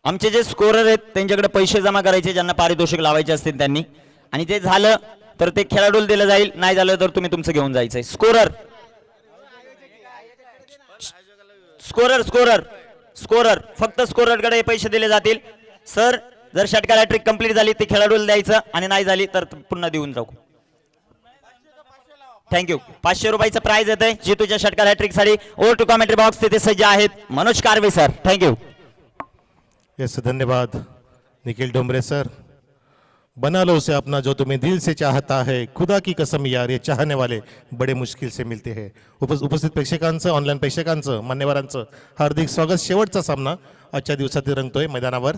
आमचे जे स्कोरर आहेत त्यांच्याकडे पैसे जमा करायचे, ज्यांना पारितोषिक लावायचे असतील त्यांनी, आणि ते झालं तर ते खेळाडूला दिलं जाईल, नाही झालं तर तुम्ही तुमचं घेऊन जायचंय. स्कोरर स्कोरर स्कोरर स्कोरर फक्त स्कोररकडे पैसे दिले जातील. सर जर षटकार हॅट्रिक कंप्लीट झाली ती खेळाडूला द्यायचं, आणि नाही झाली तर पुन्हा देऊन जाऊ. थँक्यू. 500 रुपयाचं प्राइज येत आहे जितूच्या षटकार हॅट्रिक साठी. ओव्हर टू कॉमेंट्री बॉक्स तिथे सज्ज आहेत Manoj Karve sir. Thank you. Yes, धन्यवाद निखिल डोंबरे सर. बना लो उसे अपना जो तुम्हें दिल से चाहता है, खुदा की कसम यार ये चाहने वाले बड़े मुश्किल से मिलते हैं. उपस्थित प्रेक्षकांचं, ऑनलाईन प्रेक्षकांचं, मान्यवरांचं हार्दिक स्वागत. शेवटचा सामना आजच्या दिवसात रंगतोय मैदानावर.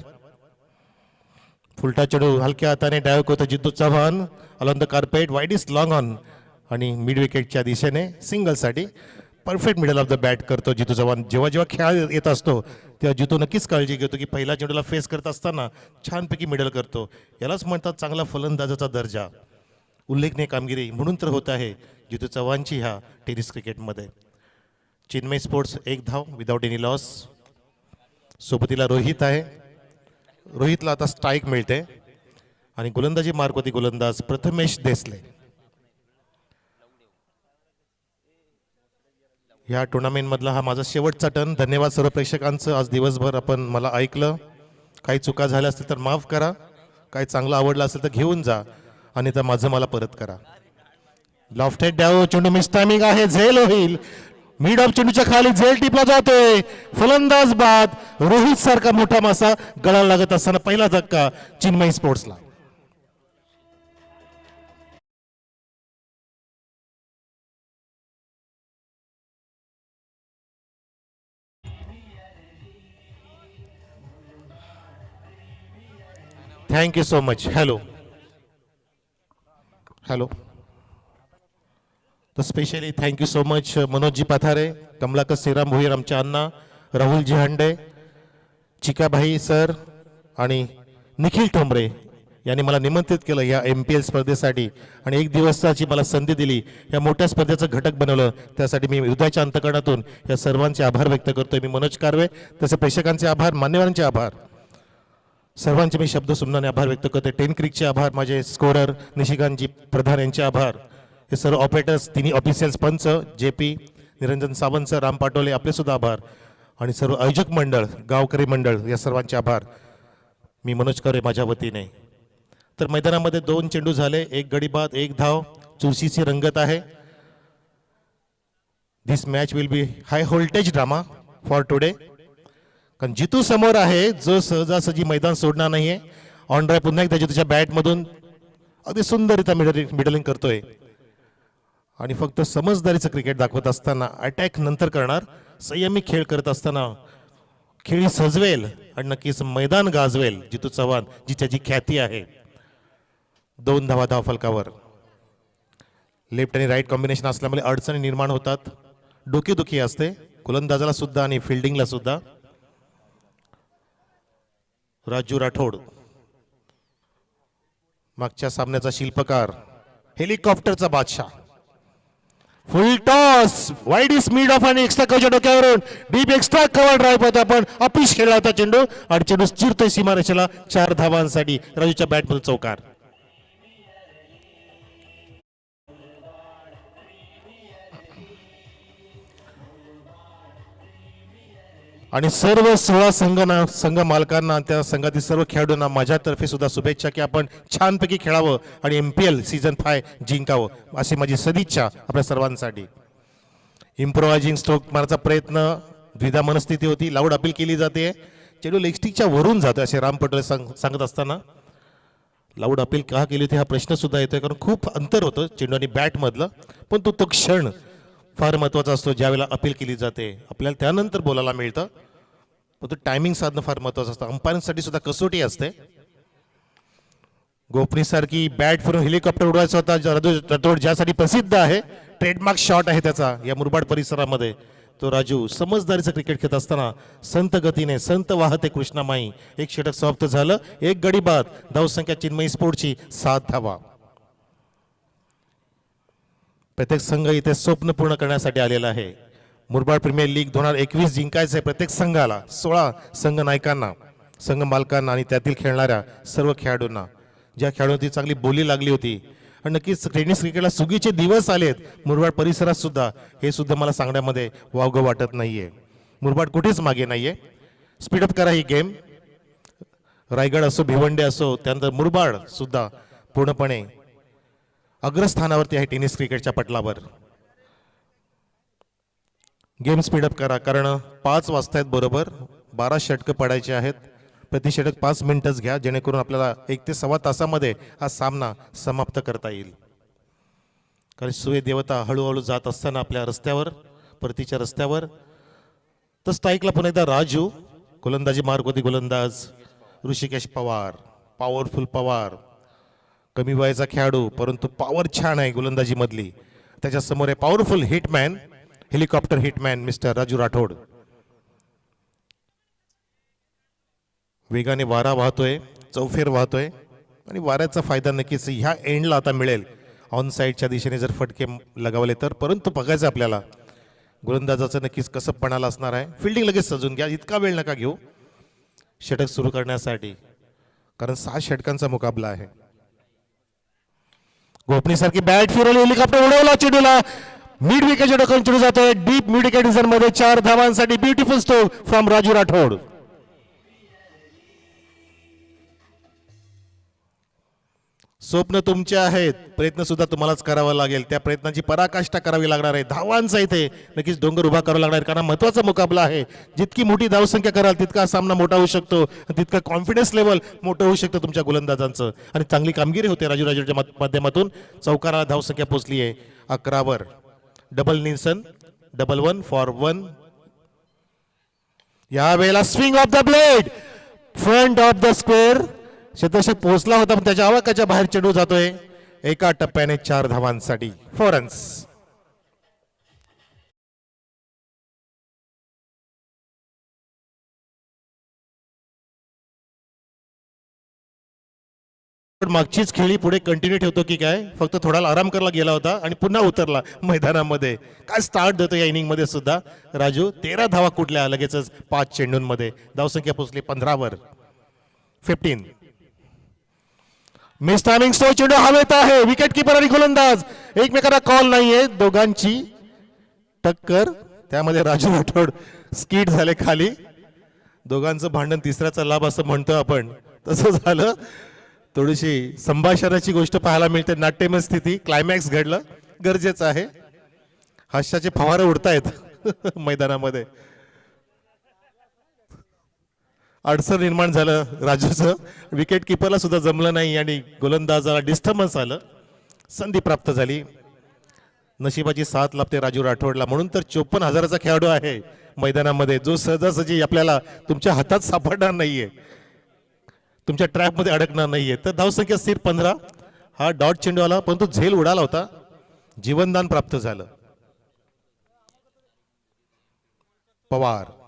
फुलटा चेंडू हलक्या हाताने डायव करतो Jitu Chavan. Along the carpet, wide is long on, आणि मिड विकेटच्या दिशेने सिंगलसाठी perfect middle of the bat करतो जितू चव्हाण. जेव्हा जेव्हा खेळ येत असतो तेव्हा जितू नक्कीच काळजी घेतो की पहिल्या चेंडूला फेस करत असताना छानपैकी मिडल करतो. यालाच म्हणतात चांगला फलंदाजाचा दर्जा. उल्लेखनीय कामगिरी म्हणून तर होत आहे जितू चव्हाणची ह्या टेनिस क्रिकेटमध्ये. चिन्मय स्पोर्ट्स 1 धाव विदाउट एनी लॉस. सोबतीला रोहित आहे. रोहितला आता स्ट्राईक मिळते आणि गोलंदाजी मार्क होती गोलंदाज प्रथमेश देसले. या टुर्नामेंटमधला हा माझा शेवटचा टर्न. धन्यवाद सर्व प्रेक्षकांचं. आज दिवसभर आपण मला ऐकलं. काही चुका झाल्या असतील तर माफ करा, काही चांगलं आवडलं असेल तर घेऊन जा, आणि तर माझं मला परत करा. लॉफ्टेड डाव चेंडू मिस टायमिंग आहे, झेल होईल. मिड ऑफ चेंडूच्या खाली झेल टिपला जातोय. फलंदाज बाद. रोहित सारखा मोठा मासा गळाला लागत असताना पहिला धक्का चिन्मय स्पोर्ट्सला. Thank you so much. Hello hello. तो specially thank you so much Manoji Pathare, Kamlakar Shriram Bhoir, आमचे अण्णा राहुलजी हांडे, चिकाभाई सर आणि निखिल ठोंबरे यांनी मला निमंत्रित केलं या MPL स्पर्धेसाठी, आणि एक दिवसाची मला संधी दिली. या मोठ्या स्पर्धेचं घटक बनवलं, त्यासाठी मी हृदयाच्या अंतकरणातून या सर्वांचे आभार व्यक्त करतोय. मी मनोज कारवे, तसे प्रेक्षकांचे आभार, मान्यवरांचे आभार, सर्वांचे मी शब्द सुमनाने आभार व्यक्त करते. टेन क्रिकचे आभार, माझे स्कोरर निशिकांतजी प्रधान यांचे आभार, हे सर्व ऑपरेटर्स, तिन्ही ऑफिशियल्स, पंच JP, निरंजन सावंत सर, राम पाटोले, आपले सुद्धा आभार, आणि सर्व आयोजक मंडळ, गावकरी मंडळ, या सर्वांचे आभार. मी मनोज करे माझ्या वतीने. तर मैदानामध्ये 2 चेंडू झाले, 1 गडी बाद, 1 धाव. चुरशीची रंगत आहे. This match will be high voltage drama for today. कारण जितू समोर आहे, जो सहजासहजी मैदान सोडणार नाहीये. ऑन ड्राईव्ह पुन्हा एकदा जितूच्या बॅटमधून अगदी सुंदररित्या मिडलिंग करतोय, आणि फक्त समजदारीचं क्रिकेट दाखवत असताना, अटॅक नंतर करणार, संयमी खेळ करत असताना खेळी सजवेल आणि नक्कीच मैदान गाजवेल जितू चव्हाण, जी त्याची ख्याती आहे. 2 धावा धाव फलकावर. लेफ्ट आणि राईट कॉम्बिनेशन असल्यामुळे अडचणी निर्माण होतात, डोकेदुखी असते गोलंदाजाला सुद्धा आणि फिल्डिंगला सुद्धा. राजू राठोड, मागच्या सामन्याचा शिल्पकार, हेलिकॉप्टरचा बादशाह. फुल toss, wide is mid of आणि एक्स्ट्रा कव्हरच्या डोक्यावरून डीप एक्स्ट्रा कव्हर ड्राईव्ह होता, पण अपिश खेळला होता चेंडू, आणि चेंडू चिरतोय सीमारेषेला. 4 धावांसाठी राजूच्या बॅटमध्ये चौकार. आणि सर्व 16 संघ मालकांना, त्या संघातील सर्व खेळाडूंना माझ्यातर्फे सुद्धा शुभेच्छा की आपण छानपैकी खेळावं आणि MPL सीझन 5 जिंकावं, अशी माझी सदिच्छा आपल्या सर्वांसाठी. इम्प्रोवायझिंग स्ट्रोक मारण्याचा प्रयत्न, द्विधा मनस्थिती होती, लाऊड अपील केली जाते. चेंडू लेगस्टिकच्या वरून जातो असे राम पटोले सांगत असताना लाऊड अपील का केली होती हा प्रश्न सुद्धा येतोय, कारण खूप अंतर होतं चेंडू आणि बॅटमधलं. पण तो क्षण फार महत्त्वाचा असतो ज्यावेळेला अपील केली जाते. आपल्याला त्यानंतर बोलायला मिळतं, पण तो टायमिंग साधणं फार महत्त्वाचं असतं. अंपायरिंगसाठी सुद्धा कसोटी असते. गोपनीसारखी बॅट फिरून हेलिकॉप्टर उडवायचा होता राजू राठोड, ज्यासाठी प्रसिद्ध आहे. ट्रेडमार्क शॉट आहे त्याचा या मुरबाड परिसरामध्ये. तो राजू समजदारीचं क्रिकेट खेळत असताना संत गतीने, संत वाहते कृष्णामाई, एक षटक समाप्त झालं, 1 गडी बाद. धावसंख्या चिन्मयी स्पोर्टची 7 धावा. प्रत्येक संघ इथे स्वप्न पूर्ण करण्यासाठी आलेला आहे. मुरबाड प्रीमियर लीग 2021 जिंकायचं आहे प्रत्येक संघाला, 16 संघ नायकांना. संघ मालकांना आणि त्यातील खेळणाऱ्या सर्व खेळाडूंना, ज्या खेळाडूंची चांगली बोली लागली होती. आणि नक्कीच टेनिस क्रिकेटला सुगीचे दिवस आलेत मुरबाड परिसरात सुद्धा, हे सुद्धा मला सांगण्यामध्ये वावगं वाटत नाहीये. मुरबाड कुठेच मागे नाहीये. स्पीडअप करा ही गेम. रायगड असो, भिवंडी असो, त्यानंतर मुरबाड सुद्धा पूर्णपणे अग्रस्थानावरती आहे टेनिस क्रिकेटच्या पटलावर. गेम स्पीडअप करा, कारण 5 वाजता आहेत बरोबर. 12 षटकं पडायचे आहेत. प्रति षटक 5 मिनिटच घ्या, जेणेकरून आपल्याला 1 ते सव्वा तासामध्ये हा सामना समाप्त करता येईल. कारण सूर्य देवता हळूहळू जात असताना आपल्या रस्त्यावर, परतीच्या रस्त्यावर. तर स्ट्राईकला पुन्हा एकदा राजू. गोलंदाजी मार्क होती गोलंदाज ऋषिकेश पवार. पॉवरफुल पवार, कमी वयाचा खेळाडू परंतु पॉवर छान आहे गोलंदाजी मधली. त्याच्या समोर आहे powerful hitman, helicopter hitman mister Raju Rathod. वेगाने वारा वाहतोय, चौफेर वाहतोय आणि वाऱ्याचा फायदा नक्कीच ह्या एंडला आता मिळेल ऑन साईडच्या दिशेने जर फटके लगावले तर. परंतु बघायचं आपल्याला गोलंदाजाचं नक्कीच कसं पणाला असणार आहे. फिल्डिंग लगेच सजून घ्या, इतका वेळ नका घेऊ षटक सुरू करण्यासाठी, कारण 6 षटकांचा मुकाबला आहे. गोपनीसारखी बॅट फिरवली, हेलिकॉप्टर उडवला चेंडूला, मिड विकेटच्या डोक्यावर चेंडू जातोय डीप मिड विकेट झोन मध्ये. 4 धावांसाठी beautiful stroke from Raju Rathod. स्वप्न तुमचे आहेत, प्रयत्न सुद्धा तुम्हालाच करावा लागेल. त्या प्रयत्नांची पराकाष्ठा करावी लागणार आहे. धावांचा इथे नक्कीच डोंगर उभा करावा लागणार, कारण महत्वाचा मुकाबला आहे. जितकी मोठी धावसंख्या कराल तितका सामना मोठा होऊ शकतो, तितका कॉन्फिडन्स लेवल मोठं होऊ शकतं तुमच्या गोलंदाजांचं. आणि चांगली कामगिरी होते राजू राजेच्या माध्यमातून. चौकाराला धावसंख्या पोहोचली आहे 11 डबल निल्सन, डबल 1 फॉर 1. या वेळेला swing off the blade front of the square. शतशक पोहोचला होता पण त्याच्या आवाकाच्या बाहेर चेंडू जातोय. एका टप्प्याने 4 धावांसाठी 4 रन्स. मागचीच खेळी पुढे कंटिन्यू ठेवतो की काय, फक्त थोडा आराम करायला गेला होता आणि पुन्हा उतरला मैदानामध्ये. काय स्टार्ट देतो या इनिंग मध्ये सुद्धा राजू. 13 धावा कुठल्या लगेचच 5 चेंडूंमध्ये. धावसंख्या पोहोचली 15 वर. 15 मिस टायमिंग. स्लो चेंडू हवेत आहे. विकेट किपर आणि गोलंदाज एकमेकांना कॉल नाहीये. दोघांची टक्कर, त्यामध्ये राजू राठोड स्किट झाले खाली. दोघांचं भांडण तिसऱ्याचा लाभ असं म्हणतो आपण, तसं झालं. थोडीशी संभाषणाची गोष्ट पाहायला मिळते. नाट्यमय स्थिती, क्लायमॅक्स घडलं, गरजेचं आहे. हास्याचे फवारे उडतायत मैदानामध्ये. अडचण निर्माण झालं राजूचं. विकेट किपरला सुद्धा जमलं नाही आणि गोलंदाजाला डिस्टर्बन्स आलं. संधी प्राप्त झाली. नशिबाची साथ लाभते राजू राठोडला. म्हणून तर 54,000चा खेळाडू आहे मैदानामध्ये, जो सहजासहजी आपल्याला तुमच्या हातात सापडणार नाहीये, तुमच्या ट्रॅपमध्ये अडकणार नाहीये. तर धावसंख्या स्थिर 15. हा डॉट चेंडू आला परंतु झेल उडाला होता. जीवनदान प्राप्त झालं. पवार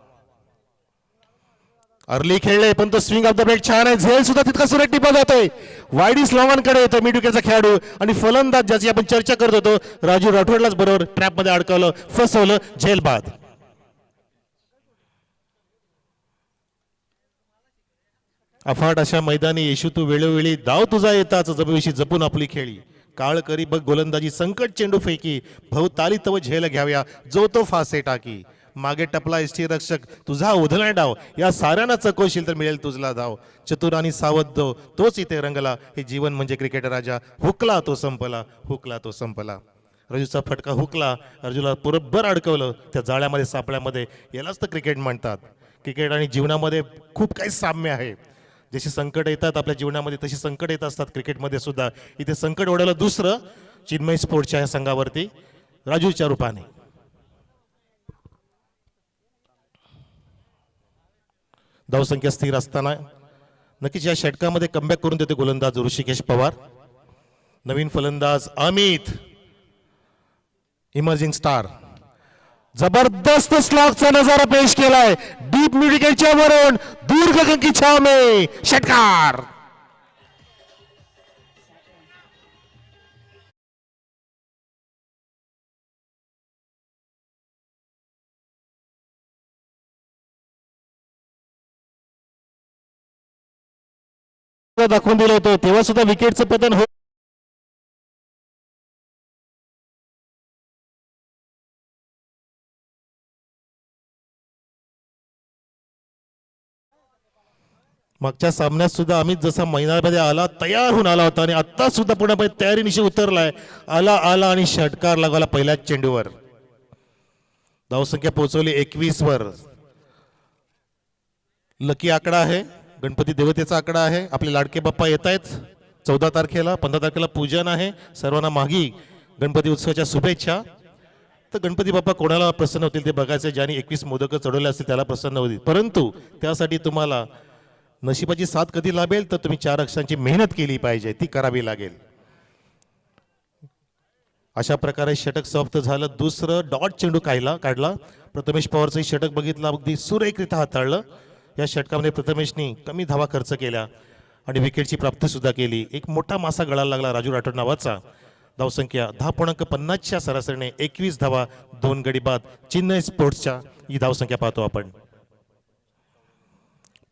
अर्ली खेळले पण तो स्विंग ऑफ द ब्लेड छान आहे. झेल सुद्धा तितका सुरेख टिपा जातोय. वाईडिस लॉंगांकडे येतो मिड विकेटचा खेळाडू आणि फलंदाज ज्याची आपण चर्चा करत होतो राजू राठोडलाच बरोबर ट्रॅप मध्ये अडकवलं, फसवलं. झेल बाद. अफाट अशा मैदानी येशू तू वेळोवेळी धाव तुझा येताच जमेविषयी जपून आपली खेळी. काळ करी बघ गोलंदाजी संकट चेंडू फेकी. भवताली तव झेल घ्याव्या जो तो फासे टाकी. मागे टपला एसटी रक्षक तुझा उधळा डाव. या साऱ्यांना चकोशील तर मिळेल तुझला धाव. चतुर आणि सावध तोच इथे रंगला. हे जीवन म्हणजे क्रिकेट राजा. हुकला तो संपला, हुकला तो संपला. राजूचा फटका हुकला, अर्जुला बरोबर अडकवलं त्या जाळ्यामध्ये सापळ्यामध्ये. यालाच तर क्रिकेट म्हणतात. क्रिकेट आणि जीवनामध्ये खूप काही साम्य आहे. जशी संकट येतात आपल्या जीवनामध्ये तशी संकट येत असतात क्रिकेटमध्ये सुद्धा. इथे संकट ओढवलं दुसरं चिन्मय स्पोर्ट्सच्या या संघावरती राजूच्या रूपाने. धावसंख्या स्थिर असताना नक्कीच या षटकामध्ये कमबॅक करून देते गोलंदाज ऋषिकेश पवार. नवीन फलंदाज अमित, इमर्जिंग स्टार. जबरदस्त स्लॉगचा नजारा पेश केलाय. डीप मिड विकेटच्या वरून दूर की छाव में षटकार. सुद्धा दाखवून दिलं होतं तेव्हा सुद्धा विकेटचं पतन हो. मागच्या सामन्यात सुद्धा अमित जसा मैदानामध्ये आला तयार होऊन आला होता आणि आता सुद्धा पुण्यामध्ये तयारीनिशी उतरलाय. आला आला आणि षटकार लागला पहिल्याच चेंडूवर. धावसंख्या पोहोचवली 21 वर. लकी आकडा आहे, गणपती देवतेचा आकडा आहे. आपले लाडके बाप्पा येत आहेत 14 तारखेला. 15 तारखेला पूजन आहे. सर्वांना मागी गणपती उत्सवाच्या शुभेच्छा. तर गणपती बाप्पा कोणाला प्रसन्न होतील ते बघायचे. ज्यांनी 21 मोदक चढवले असतील त्याला प्रसन्न होतील. परंतु त्यासाठी तुम्हाला नशिबाची साथ कधी लाभेल तर तुम्ही 4 अक्षरांची मेहनत केली पाहिजे, ती करावी लागेल. अशा प्रकारे षटक समाप्त झालं. दुसरं डॉट चेंडू काढला. प्रथमेश पवारचंही षटक बघितलं, अगदी सुरेखरित्या हाताळलं. या षटकामध्ये प्रथमेशनी कमी धावा खर्च केल्या आणि विकेटची प्राप्ती सुद्धा केली. एक मोठा मासा गळायला लागला राजू राठोड नावाचा. धावसंख्या 10.50च्या सरासरीने 21 धावा 2 गडी बाद. चेन्नई स्पोर्ट्सच्या ही धावसंख्या पाहतो आपण.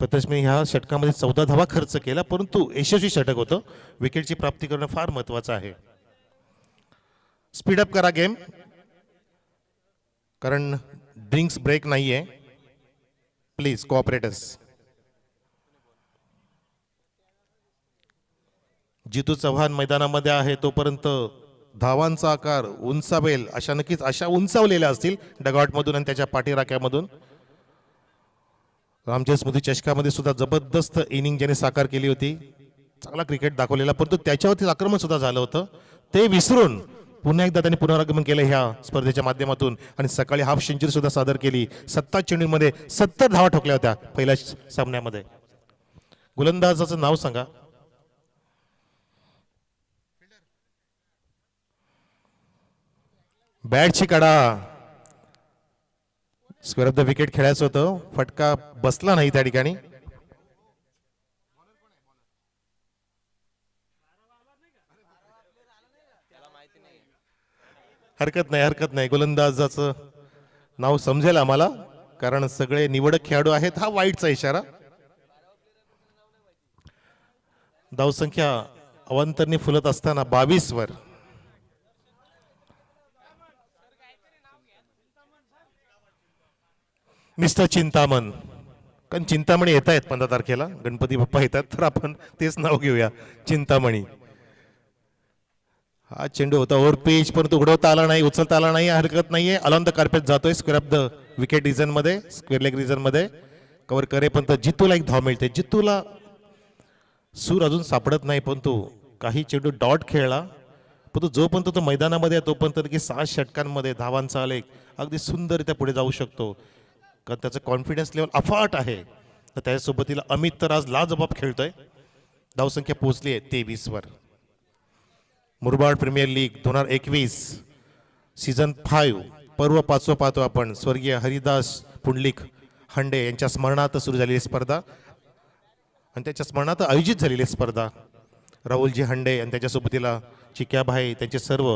प्रथमेशने ह्या षटकामध्ये 14 धावा खर्च केला, परंतु यशस्वी षटक होतं. विकेटची प्राप्ती करणं फार महत्वाचं आहे. स्पीडअप करा गेम, कारण ड्रिंक्स ब्रेक नाहीये. प्लीज कोऑपरेटर्स. जितू चव्हाण मैदानामध्ये आहे तोपर्यंत धावांचा आकार उंचावेल अशा नक्कीच अशा उंचावलेल्या असतील डगआउटमधून आणि त्याच्या पाठीराख्यामधून. रामजय स्मृती चषकामध्ये सुद्धा जबरदस्त इनिंग ज्याने साकार केली होती, चांगला क्रिकेट दाखवलेला, परंतु त्याच्यावरती आक्रमण सुद्धा झालं होतं. ते विसरून पुन्हा एकदा त्यांनी पुनरागमन केलं ह्या स्पर्धेच्या माध्यमातून आणि सकाळी हाफ सेंचुरी सुद्धा सादर केली. 7 चेंडूंमध्ये 70 धावा ठोकल्या होत्या पहिल्या सामन्यामध्ये. गोलंदाजाचं नाव सांगा. बॅटची कडा. स्क्वेअर ऑफ द विकेट खेळायचं होतं, फटका बसला नाही त्या ठिकाणी. हरकत नाही. गोलंदाजाचं नाव समजेल आम्हाला, कारण सगळे निवडक खेळाडू आहेत. हा वाईटचा इशारा. धावसंख्या अवांतरने फुलत असताना 22 वर. मिस्टर चिंतामण, कारण चिंतामणी येत आहेत 15 तारखेला, गणपती बाप्पा येतात, तर आपण तेच नाव घेऊया, चिंतामणी. हा चेंडू होता ओव्हर पिच, परंतु उडवता आला नाही, उचलता आला नाही. हरकत नाहीये. अलॉन द कार्पेट जातोय square of the wicket region मध्ये, स्क्वेअर लेग रिजन मध्ये कव्हर करेपर्यंत जितूला एक धाव मिळते. जितूला सूर अजून सापडत नाही, परंतु काही चेंडू डॉट खेळला. परंतु जोपर्यंत तो मैदानामध्ये आहे तोपर्यंत की 6 षटकांमध्ये धावांचा आलेख अगदी सुंदररित्या पुढे जाऊ शकतो, कारण त्याचं कॉन्फिडन्स लेवल अफाट आहे. तर त्याच्यासोबतीला अमित तर आज लाजबाब खेळतोय. धावसंख्या पोहोचली आहे 23 वर. मुरबाड प्रीमियर लीग 2021 सीझन 5 पर्व 5 पाहतो आपण. स्वर्गीय हरिदास पुंडलिक हंडे यांच्या स्मरणार्थ सुरू झालेली स्पर्धा आणि त्याच्या स्मरणार्थ आयोजित झालेली स्पर्धा. राहुलजी हंडे आणि त्याच्या सोबतीला चिक्याभाई, त्यांचे सर्व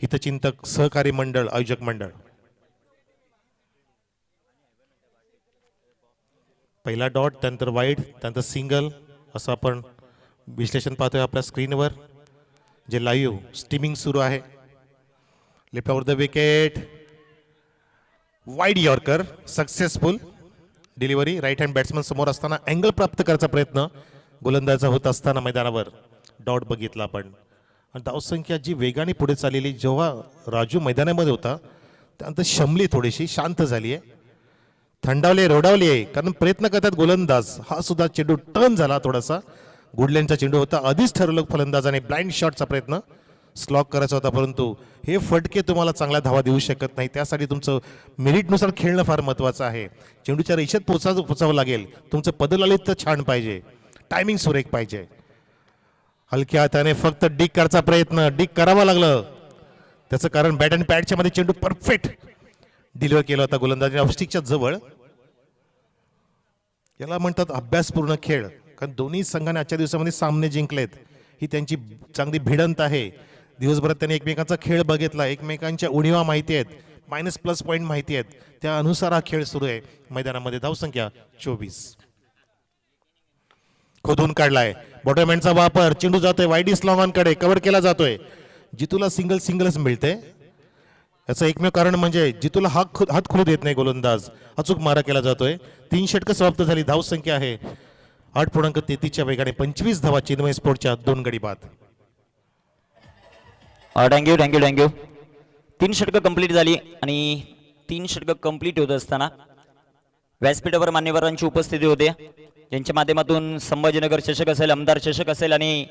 हितचिंतक सहकारी मंडळ, आयोजक मंडळ. पहिला डॉट, त्यानंतर वाईड, त्यानंतर सिंगल, असं आपण विश्लेषण पाहतोय आपल्या स्क्रीनवर, जे लाईव्ह स्ट्रीमिंग सुरू आहे. Left over the wicket, wide yorker, successful delivery. Right hand batsman समोर असताना अँगल प्राप्त करायचा प्रयत्न गोलंदाजा होत असताना मैदानावर डॉट बघितला आपण. आणि धावसंख्या जी वेगाने पुढे चाललेली, जेव्हा राजू मैदानामध्ये होता त्यानंतर शमली, थोडीशी शांत झाली आहे, थंडावले, रोडावली आहे, कारण प्रयत्न करतात गोलंदाज. हा सुद्धा चेंडू टर्न झाला थोडासा. गुडलँडचा चेंडू होता, आधीच ठरवलं फलंदाजाने ब्लाइंड शॉटचा प्रयत्न स्लॉक करायचा होता, परंतु हे फटके तुम्हाला चांगल्या धावा देऊ शकत नाही. त्यासाठी तुमचं मेरिटनुसार खेळणं फार महत्त्वाचं आहे. चेंडूच्या रेषेत पोचावं लागेल. तुमचं पदलालित छान पाहिजे, टायमिंग सुरेख पाहिजे. हलक्या हाताने फक्त डिक करायचा प्रयत्न, डिक करावं लागलं. त्याचं कारण बॅट अँड पॅडच्या मध्ये चेंडू परफेक्ट डिलिव्हर केला होता गोलंदाजाने ऑफस्टिकच्या जवळ. याला म्हणतात अभ्यासपूर्ण खेळ, कारण दोन्ही संघाने आजच्या दिवसामध्ये सामने जिंकलेत. ही त्यांची चांगली भिडंत आहे. दिवसभरात त्यांनी एकमेकांचा खेळ बघितला, एकमेकांच्या उणीवा माहिती आहेत, मायनस प्लस पॉईंट माहिती आहेत, त्या अनुसार हा खेळ सुरू आहे मैदानामध्ये. धावसंख्या 24. खोदून काढलाय. बॉटमहँडचा वापर, चेंडू जातोय वाईडिस लॉंगॉनकडे, कव्हर केला जातोय. जितूला सिंगलच मिळते. याचं एकमेव कारण म्हणजे जितूला हात खोलू देत नाही गोलंदाज. अचूक मारा केला जातोय. 3 षटकं समाप्त झाली. धावसंख्या आहे 8.33 वेगाने 25 धावा चिन्मय स्पोर्टच्या 2 गडी बाद. थँक्यू. 3 षटकं कंप्लीट झाली आणि 3 षटकं कंप्लीट होत असताना व्यासपीठावर मान्यवरांची उपस्थिती होते, ज्यांच्या माध्यमातून संभाजीनगर चषक असेल, आमदार चषक असेल आणि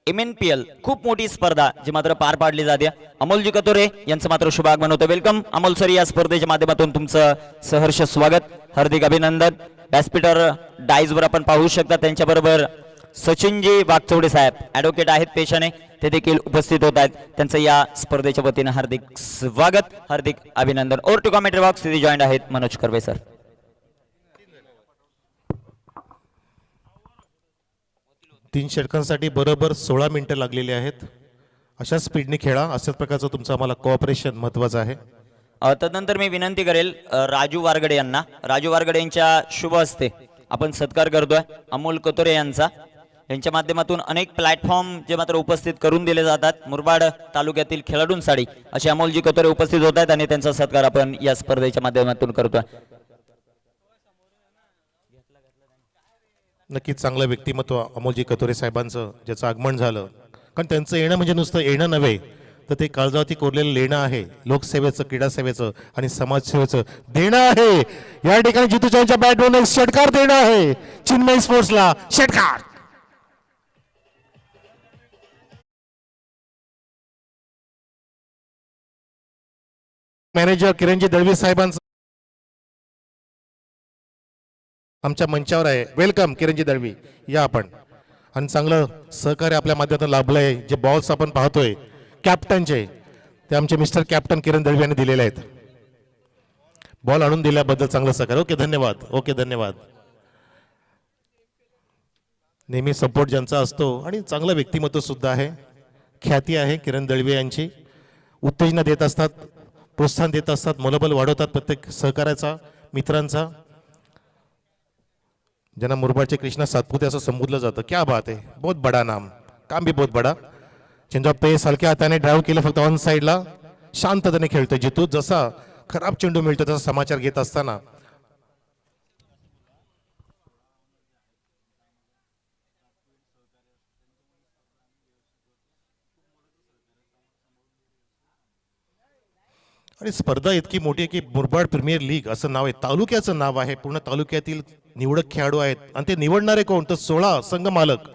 MNPL खूप मोठी स्पर्धा जी मात्र पार पाडली जाते. अमोलजी कतोरे यांचं मात्र शुभ आगमन होतं. वेलकम अमोल सर, या स्पर्धेच्या माध्यमातून तुमचं सहर्ष स्वागत, हार्दिक अभिनंदन. व्यासपीठावर डाईजवर आपण पाहू शकता त्यांच्याबरोबर सचिनजी वागचौडे साहेब ॲडव्होकेट आहेत पेशाने, ते देखील उपस्थित होत आहेत. त्यांचं या स्पर्धेच्या वतीनं हार्दिक स्वागत, हार्दिक अभिनंदन. ओव्हर टू कॉमेंट्री बॉक्स तिथे जॉईंट आहेत मनोज कर्वे सर. 3 षटकांसाठी बरोबर 16 मिनिटं लागलेली आहेत. अशा स्पीडने खेळा. अशाच प्रकारचं तुमचं आम्हाला कोऑपरेशन महत्वाचं आहे. तदनंतर मी विनंती करेल राजू वारगडे यांना, राजू वारगडे यांच्या शुभ हस्ते आपण सत्कार करतोय अमोल कतोरे यांचा. यांच्या माध्यमातून अनेक प्लॅटफॉर्म जे मात्र उपस्थित करून दिले जातात मुरबाड तालुक्यातील खेळाडूंसाठी, असे अमोलजी कतोरे उपस्थित होत आहेत आणि त्यांचा सत्कार आपण या स्पर्धेच्या माध्यमातून करतोय. नक्कीच चांगलं व्यक्तिमत्व अमोलजी कतोरे साहेबांचं, ज्याचं आगमन झालं. कारण त्यांचं येणं म्हणजे नुसतं येणं नव्हे, तर ते काळजावती कोरलेलं लेणं आहे. लोकसेवेचं, क्रीडा सेवेचं आणि समाजसेवेचं देणं आहे. या ठिकाणी जितूच्या बॅटमॅन एक षटकार देणं आहे चिन्मय स्पोर्ट्सला. षटकार मॅनेजर किरणजी दळवी साहेबांचं आमच्या मंचावर आहे. वेलकम किरणजी दळवी, या आपण. आणि चांगलं सहकार्य आपल्या माध्यमातून लाभलंय. जे बॉल्स आपण पाहतोय कॅप्टनचे, ते आमचे मिस्टर कॅप्टन किरण दळवी यांनी दिलेले आहेत. बॉल आणून दिल्याबद्दल चांगलं सहकार्य. ओके धन्यवाद. ओके धन्यवाद. नेहमी सपोर्ट ज्यांचा असतो आणि चांगलं व्यक्तिमत्व सुद्धा आहे, ख्याती आहे किरण दळवी यांची. उत्तेजना देत असतात, प्रोत्साहन देत असतात, मनोबल वाढवतात प्रत्येक सहकार्याचा, मित्रांचा. ज्यांना मुरबाडचे कृष्णा सातपुते असं संबोधलं जातं. क्या बात आहे, बहुत बडा नाम, काम भी बहुत बडा. चेंज ऑफ पेस हलक्या हाताने ड्राईव्ह केलं फक्त ऑन साईडला. शांततेने खेळतोय जितू. जसा खराब चेंडू मिळतो तसा समाचार घेत असताना आणि स्पर्धा इतकी मोठी आहे की मुरबाड प्रीमियर लीग असं नाव आहे, तालुक्याचं नाव आहे. पूर्ण तालुक्यातील निवडक खेळाडू आहेत. आणि ते निवडणारे कोण, तर 16 संघ मालक.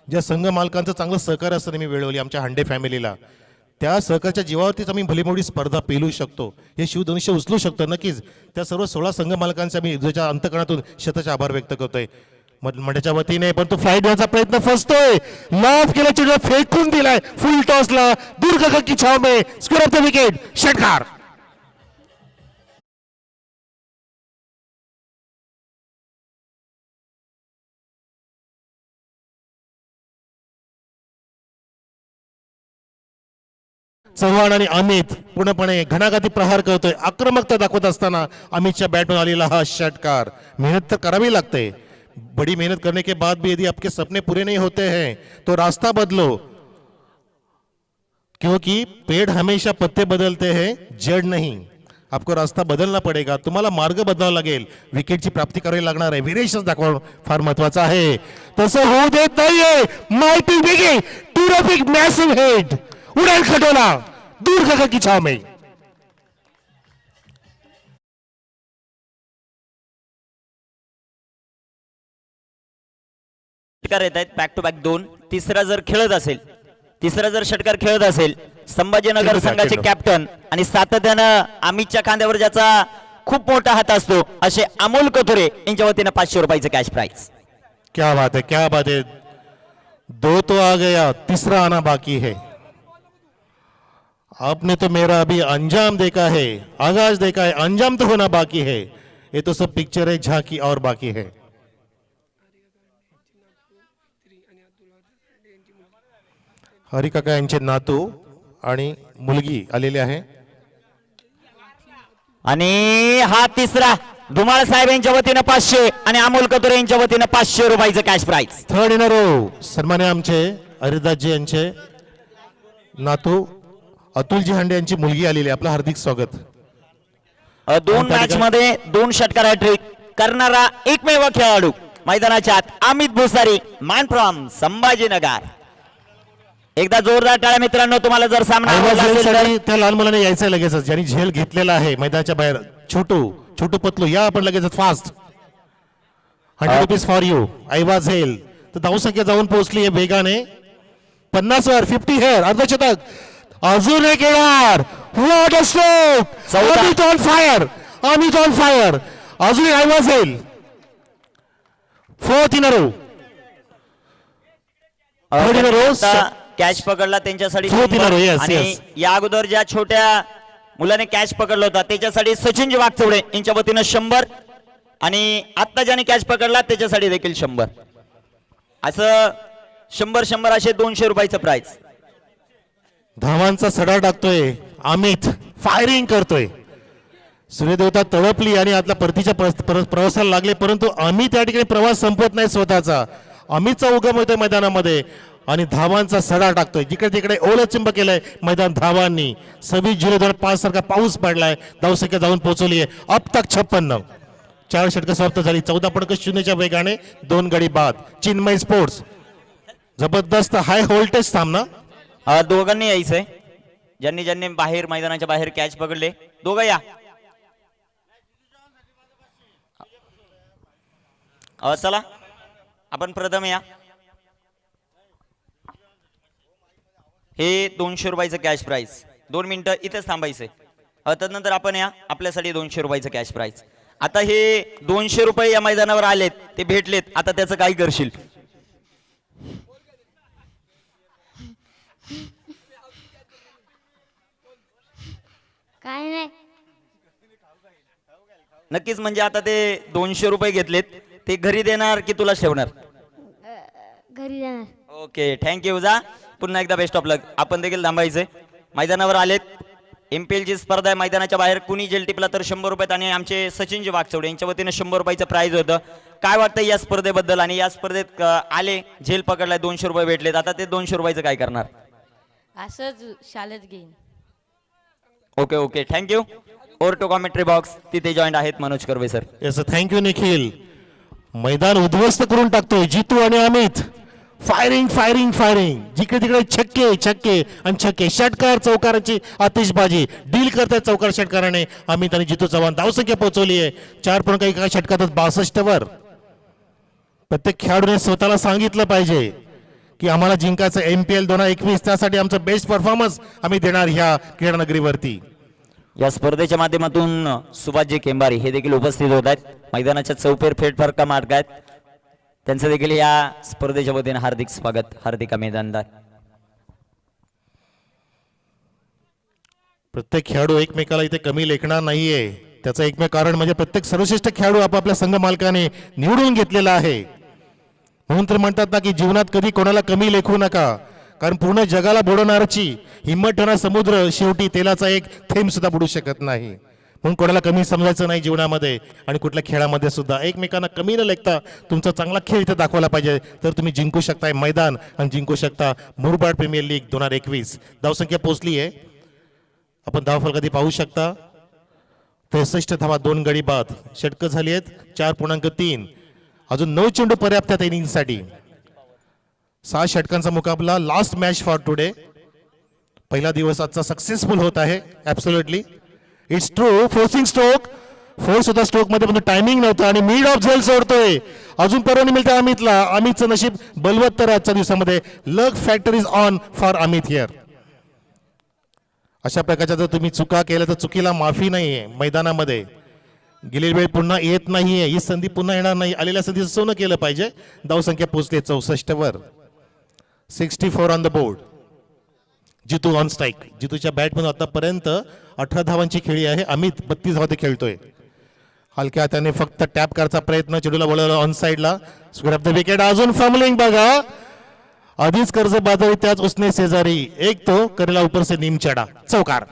ज्या संघ मालकांचं चांगलं सहकार्य असतं मी वेळवली आमच्या हांडे फॅमिलीला, त्या सहकार्याच्या जीवावरतीच आम्ही भली मोठी स्पर्धा पेलू शकतो, हे शिवधनुष्य उचलू शकतो. नक्कीच त्या सर्व 16 संघ मालकांचे आम्ही हृदयाच्या अंतकणातून शतचे आभार व्यक्त करतोय मंडळाच्या वतीने. पण तो फाईट देण्याचा प्रयत्न फसतोय. लाफ केला, चेंडू फेकून दिलाय फुल टॉसला. दूर की छाव में स्क्वेअर ऑफ द विकेट. षटकार. चव्हाण आणि अमित पूर्णपणे घणाघाती प्रहार करतोय. आक्रमकता दाखवत असताना अमितच्या बॅटमॅन आलेला हा षटकार. मेहनत तर करावी लागते. बड़ी मेहनत करने के बाद भी यदि आपके सपने पूरे नहीं होते हैं तो रास्ता बदलो, क्योंकि पेड़ हमेशा पत्ते बदलते हैं, जड़ नहीं. आपको रास्ता बदलना पडेगा, तुम्हाला मार्ग बदलावा लागेल. विकेटची प्राप्ती करावी लागणार आहे. विरेशच दाखवणं फार महत्वाचं आहे. तसं होऊ देत नाहीये. माहिती वेगळी. Terrific massive hit. उडान खटोला दूर की छाव में. षटकार येत आहेत बॅक टू बॅक 2. तिसरा जर खेळत असेल, तिसरा जर षटकार खेळत असेल संभाजीनगर संघाचे कॅप्टन आणि सातत्यानं अमितच्या खांद्यावर ज्याचा खूप मोठा हात असतो असे अमोल कथोरे यांच्या वतीनं 500 रुपयाचं कॅश प्राइज. क्या बात है, क्या बात है. 2 तो आ गया, तीसरा आना बाकी है. आपने तो मेरा अभी अंजाम देखा है, आगाज देखा है, अंजाम तो होना बाकी है. ये तो सब पिक्चर है, झांकी और बाकी है. हरी काका यांचे नातू आणि मुलगी आलेले आहे. आणि हा तिसरा धुमाळ साहेब यांच्या वतीनं 500 आणि अमोल कतुरे यांच्या वतीनं 500 रुपयाचं cash prize. Third in a row सन्मान्य आमचे हरिदासजी यांचे नातू अतुलजी हांडे यांची मुलगी आलेली आहे. आपलं हार्दिक स्वागत. दोन मॅच मध्ये 2 षटकार हॅट्रिक करणारा एकमेव खेळाडू मैदानाच्या आत अमित भुसारी मान फ्रॉम संभाजीनगर. एकदा जोरदार टाळ्या मित्रांनो. तुम्हाला जर सामना आवडला असेल तर त्या लहान मुलाने यायचं लगेचच ज्यांनी झेल घेतलेला आहे मैदानाच्या बाहेर. छोटू छोटू पतलू या आपण लगेच फास्ट. 100 rupees for you. ऐवा झेल तर धावसंख्या जाऊन पोहोचली आहे वेगाने 50 वर 50 हेअर अर्धशतक. अजून एक येणार. What a stroke. Amit on fire. Amit on fire. अजून ऐवा झेल. Fourth in a row. Third in a row. Catch पकडला त्यांच्यासाठी Fourth in a row, 100. yes, आणि yes. या अगोदर ज्या छोट्या मुलाने कॅच पकडला होता त्याच्यासाठी सचिनजी वागचौडे यांच्या वतीनं 100 आणि आता ज्याने कॅच पकडला त्याच्यासाठी देखील 100. असं 100 असे 200 रुपयाचं प्राइज. धावांचा सडा टाकतोय अमित. फायरिंग करतोय. सूर्यदेवता तळपली आणि आता परतीच्या प्रवासाला लागले परंतु अमित या ठिकाणी प्रवास संपवत नाही स्वतःचा. अमितचा उगम होतोय मैदानामध्ये आणि धावांचा सडा टाकतोय. जिकडे तिकडे ओलचिंब केलंय मैदान धावांनी. 26 जुलै 2005 सारखा पाऊस पडलाय. धावसंख्या जाऊन पोहोचवली आहे अब तक 56. 4 षटकं समाप्त झाली. 14.0च्या वेगाने 2 गडी बाद. चिन्मय स्पोर्ट्स जबरदस्त हाय व्होल्टेज सामना. दोघांनी यायचंय. ज्यांनी ज्यांनी बाहेर मैदानाच्या बाहेर कॅच पकडले दोघं या. चला आपण प्रथम या. हे 200 रुपयाचं कॅश प्राइज. 2 मिनिटं इथेच थांबायचंय. त्यानंतर आपण या. आपल्यासाठी 200 रुपयाचं कॅश प्राइज. आता हे 200 रुपये या मैदानावर आलेत ते भेटलेत. आता त्याचं काय करशील. काय नाही. नक्कीच म्हणजे आता ते 200 रुपये घेतलेत ते घरी देणार की तुला ठेवणार. घरी जाणार. Okay thank you. जा पुन्हा एकदा बेस्ट ऑफ लक. आपण देखील थांबायचंय. मैदानावर आलेत. MPL ची स्पर्धा आहे. मैदानाच्या बाहेर कुणी जेल टिपला तर 100 रुपयात आणि आमचे सचिनजी वागचौडे यांच्या वतीने 100 रुपयाचं प्राइज होतं. काय वाटतं या स्पर्धेबद्दल आणि या स्पर्धेत आले झेल पकडलाय 200 रुपये भेटलेत. आता ते 200 रुपयाचं काय करणार. असंच शाळेत घेईन. Okay okay thank you. Over to commentary box तिथे जॉईंट आहेत Manoj Karve sir. Yes thank you Nikhil. मैदान उद्ध्वस्त करून टाकतोय जितू आणि अमित. Firing firing firing. जिकडे तिकडे छक्के छक्के आणि छक्के. षटकार चौकाराची आतिषबाजी. डील करतायत चौकार षटकाराने अमित आणि जितू चव्हाण. धावसंख्या पोहोचवली आहे 4.1 षटकातच 62 वर. प्रत्येक खेळाडूने स्वतःला सांगितलं पाहिजे की आम्हाला जिंकायचं MPL 2021. त्यासाठी आमचं बेस्ट परफॉर्मन्स आम्ही देणार ह्या क्रीडानगरीवरती. या स्पर्धेच्या माध्यमातून सुभाषजी केंबारी हे देखील उपस्थित होत आहेत. मैदानाच्या चौफेर फेरफटका मार्ग आहेत. त्यांचं देखील या स्पर्धेच्या वतीने हार्दिक स्वागत. हार्दिक मैदानदार. प्रत्येक खेळाडू एकमेकाला इथे कमी लेखणार नाहीये. त्याचं एकमेव कारण म्हणजे प्रत्येक सर्वश्रेष्ठ खेळाडू आपापल्या संघ मालकाने निवडून घेतलेला आहे. म्हणून तर म्हणतात ना की जीवनात कधी कोणाला कमी लेखू नका. कारण पूर्ण जगाला बुडवणारची हिंमत ठेवणारा समुद्र शेवटी तेलाचा एक थेंब सुद्धा बुडू शकत नाही. म्हणून कोणाला कमी समजायचं नाही जीवनामध्ये आणि कुठल्या खेळामध्ये सुद्धा. एकमेकांना कमी न लेखता तुमचा चांगला खेळ इथे दाखवला पाहिजे तर तुम्ही जिंकू शकताय मैदान आणि जिंकू शकता मुरबाड प्रीमियर लीग 2021. धावसंख्या पोहोचली आहे. आपण धावफलकादी पाहू शकता 63 धावा 2 गडी बाद. षटकं झाली आहेत 4.3. अजून 9 चेंडू पर्याप्त आहेत इनिंगसाठी. 6 षटकांचा मुकाबला. Last match for today. पहिला दिवस आजचा सक्सेसफुल होत आहे. Absolutely it's true. Forcing stroke. Force होता स्ट्रोक मध्ये पण टायमिंग नव्हतं आणि मिड ऑफ झेल सोडतोय. अजून परवानगी मिळते अमितला. अमितचं नशीब बलवत्तर आजच्या दिवसामध्ये. Luck factor is on for Amit here. अशा प्रकारच्या जर तुम्ही चुका केल्या तर चुकीला माफी नाहीये मैदानामध्ये. गेलेली वेळ पुन्हा येत नाहीये. ही संधी पुन्हा येणार नाही. आलेल्या संधीचं सोनं केलं पाहिजे. धावसंख्या पोहोचली 64 वर. 64 on the board. Jitu on strike. जितूच्या बॅटमधून आतापर्यंत 18 धावांची खेळी आहे. अमित 32 धावा खेळतोय. हलक्या त्याने फक्त टॅप करायचा प्रयत्न. चेडूला बोलवलं ऑन साइडला. Square of the wicket. अजून फॉर्मलिंग बघा. आधीच कर्ज बाजारी त्याच उसने शेजारी. एक तो करेला ऊपर से नीम चढा. चौकार.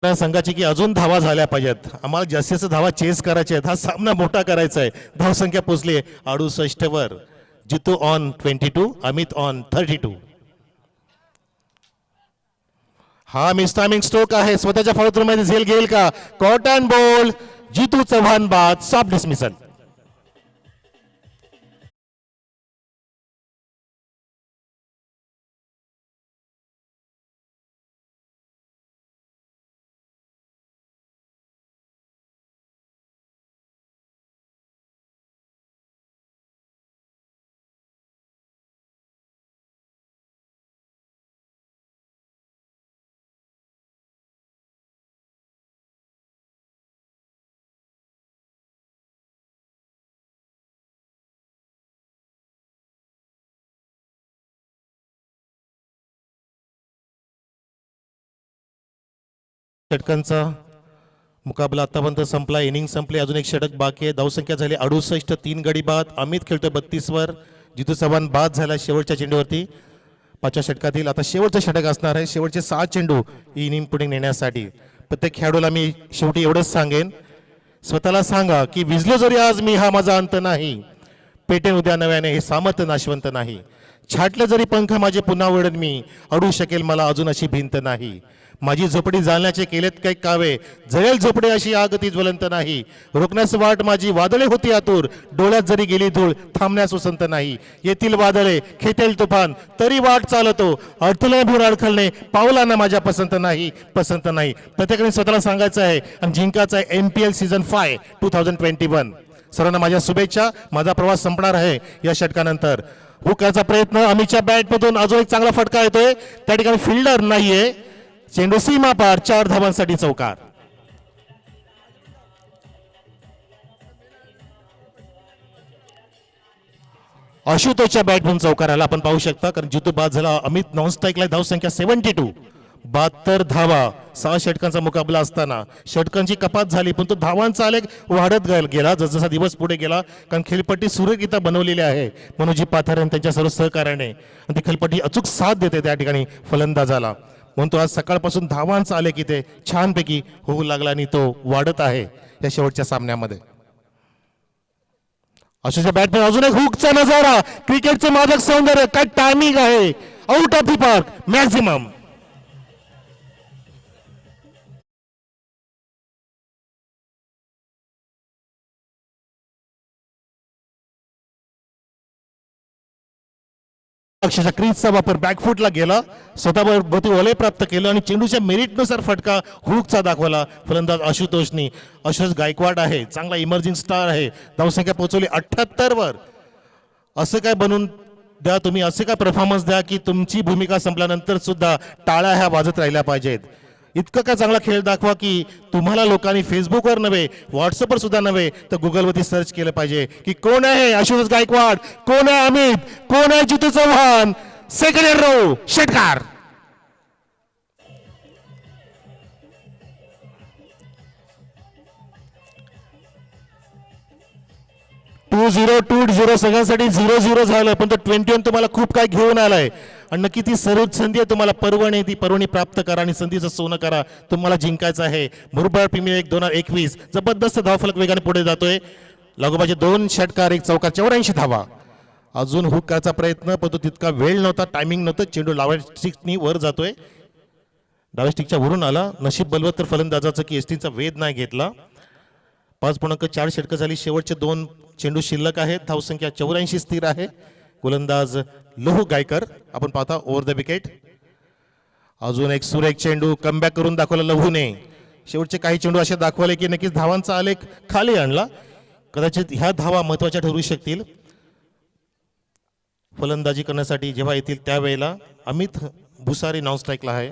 त्या संघाची की अजून धावा झाल्या पाहिजेत. आम्हाला जास्तीत जास्त धावा चेस करायचे आहेत. हा सामना मोठा करायचा आहे. धावसंख्या पोहोचली 68 वर. जितू ऑन 22, अमित ऑन 32. हा मिस टायमिंग स्ट्रोक आहे. स्वतःच्या फॉलोथ्रू झेल घेईल का? Cotton ball. जितू चव्हाण बाद. Soft dismissal. षटकांचा मुकाबला आतापर्यंत संपला. इनिंग संपली. अजून एक षटक बाकी आहे. धावसंख्या झाली 68. 3 गडी बाद. अमित खेळतोय 32 वर. जितू चव्हाण बाद झाला शेवटच्या चेंडूवरती 5व्या षटकातील. आता शेवटचं षटक असणार आहे. शेवटचे 6 चेंडू इनिंग पुढे नेण्यासाठी. प्रत्येक खेळाडूला मी शेवटी एवढंच सांगेन, स्वतःला सांगा की विजलो जरी आज मी हा माझा अंत नाही, पेटेन उद्या नव्याने हे सामर्थ्य नाशवंत नाही. छाटले जरी पंख माझे पुन्हा वळण मी, अडू शकेल मला अजून अशी भिंत नाही. माझी झोपडी जाळण्याचे केलेत काही कावे, जळेल झोपडी अशी आग ती ज्वलंत नाही. रोखण्यास वाट माझी वादळे होती आतुर, डोळ्यात जरी गेली धूळ थांबण्यास उसंत नाही. येतील वादळे खेतेल तुफान तरी वाट चालतो, अडथळे भूर अडखळणे पावलांना माझ्या पसंत नाही, पसंत नाही. प्रत्येकाने स्वतःला सांगायचं आहे आणि जिंकायचं आहे MPL सीझन 5 2021. सर्वांना माझ्या शुभेच्छा. माझा प्रवास संपणार आहे या षटकानंतर. हुकाचा प्रयत्न अमितच्या बॅटमधून अजून एक चांगला फटका येतोय. त्या ठिकाणी फिल्डर नाहीये. चेंडू सीमा पार. 4 धावांसाठी चौकार. आशुतोषच्या बॅटमधून चौकार आला आपण पाहू शकता, कारण जितू बाद झाला. अमित नॉन स्ट्राईकला. धावसंख्या 72. 72 धावा. 6 षटकांचा मुकाबला असताना षटकांची कपात झाली, पण तो धावांचा आलेख वाढत गेला जसजसा दिवस पुढे गेला. कारण खेळपट्टी सुरेखिता बनवलेली आहे मनोजी पाथारे आणि त्यांच्या सर्व सहकार्याने, आणि ती खेळपट्टी अचूक साथ देते त्या ठिकाणी फलंदाजाला. म्हणून तो आज सकाळपासून धावांचा आलेख इथे छानपैकी होऊ लागला आणि तो वाढत आहे या शेवटच्या सामन्यामध्ये. अशाच्या बॅटमॅन अजून एक हुकचा नजारा. क्रिकेटचे मादक सौंदर्य. काय टायमिंग आहे. Out of the park maximum. अक्षरशः क्रीजचा वापर बॅकफुटला गेला, स्वतःवर भोवती ओले प्राप्त केलं आणि चेंडूच्या मेरिटनुसार फटका हुकचा दाखवला फलंदाज आशुतोषनी. आशुतोष गायकवाड आहे, चांगला इमर्जिंग स्टार आहे. धावसंख्या पोहोचवली 78 वर. असं काय बनून द्या तुम्ही, असे काय परफॉर्मन्स द्या की तुमची भूमिका संपल्यानंतर सुद्धा टाळ्या ह्या वाजत राहिल्या पाहिजेत. इतकं काय चांगला खेळ दाखवा की तुम्हाला लोकांनी फेसबुकवर नव्हे, व्हॉट्सअपवर सुद्धा नव्हे, तर गुगलवरती सर्च केलं पाहिजे की कोण आहे आशुतोष गायकवाड, कोण आहे अमित, कोण आहे जितू चव्हाण. सेकंड रो षटकार. टू झिरो सगळ्यांसाठी 0-0 झालं, पण तो 21 तुम्हाला खूप काय घेऊन आलाय. आणि नक्की ती सर्व संधी आहे तुम्हाला. पर्वणी ती पर्वणी प्राप्त करा आणि संधीचं सोनं करा. तुम्हाला जिंकायचं आहे. मुरबाड प्रीमियर 2021 जबरदस्त धावफलक वेगाने पुढे जातोय. लागोबाचे 2 षटकार 1 चौकार 84 धावा. अजून हुक करायचा प्रयत्न, पण तो तितका वेळ नव्हता, टायमिंग नव्हतं. चेंडू डाव्या स्टिकनी वर जातोय. डाव्या स्टिकच्या वरून आला. नशीब बलवत्तर फलंदाजाचं की एसटीचा वेध नाही घेतला. 5.4 षटकं झाली. शेवटचे 2 चेंडू शिल्लक आहेत. धावसंख्या 84 स्थिर आहे. गोलंदाज लोह गायकर आपण पाहता ओव्हर द विकेट. अजून एक सुरेख चेंडू कमबॅक करून दाखवला लहूने. शेवटचे काही चेंडू असे दाखवले की नक्कीच धावांचा आलेख खाली आणला. कदाचित ह्या धावा महत्वाच्या ठरू शकतील फलंदाजी करण्यासाठी जेव्हा येतील त्यावेळेला. अमित भुसारी नॉन स्ट्राईकला आहे,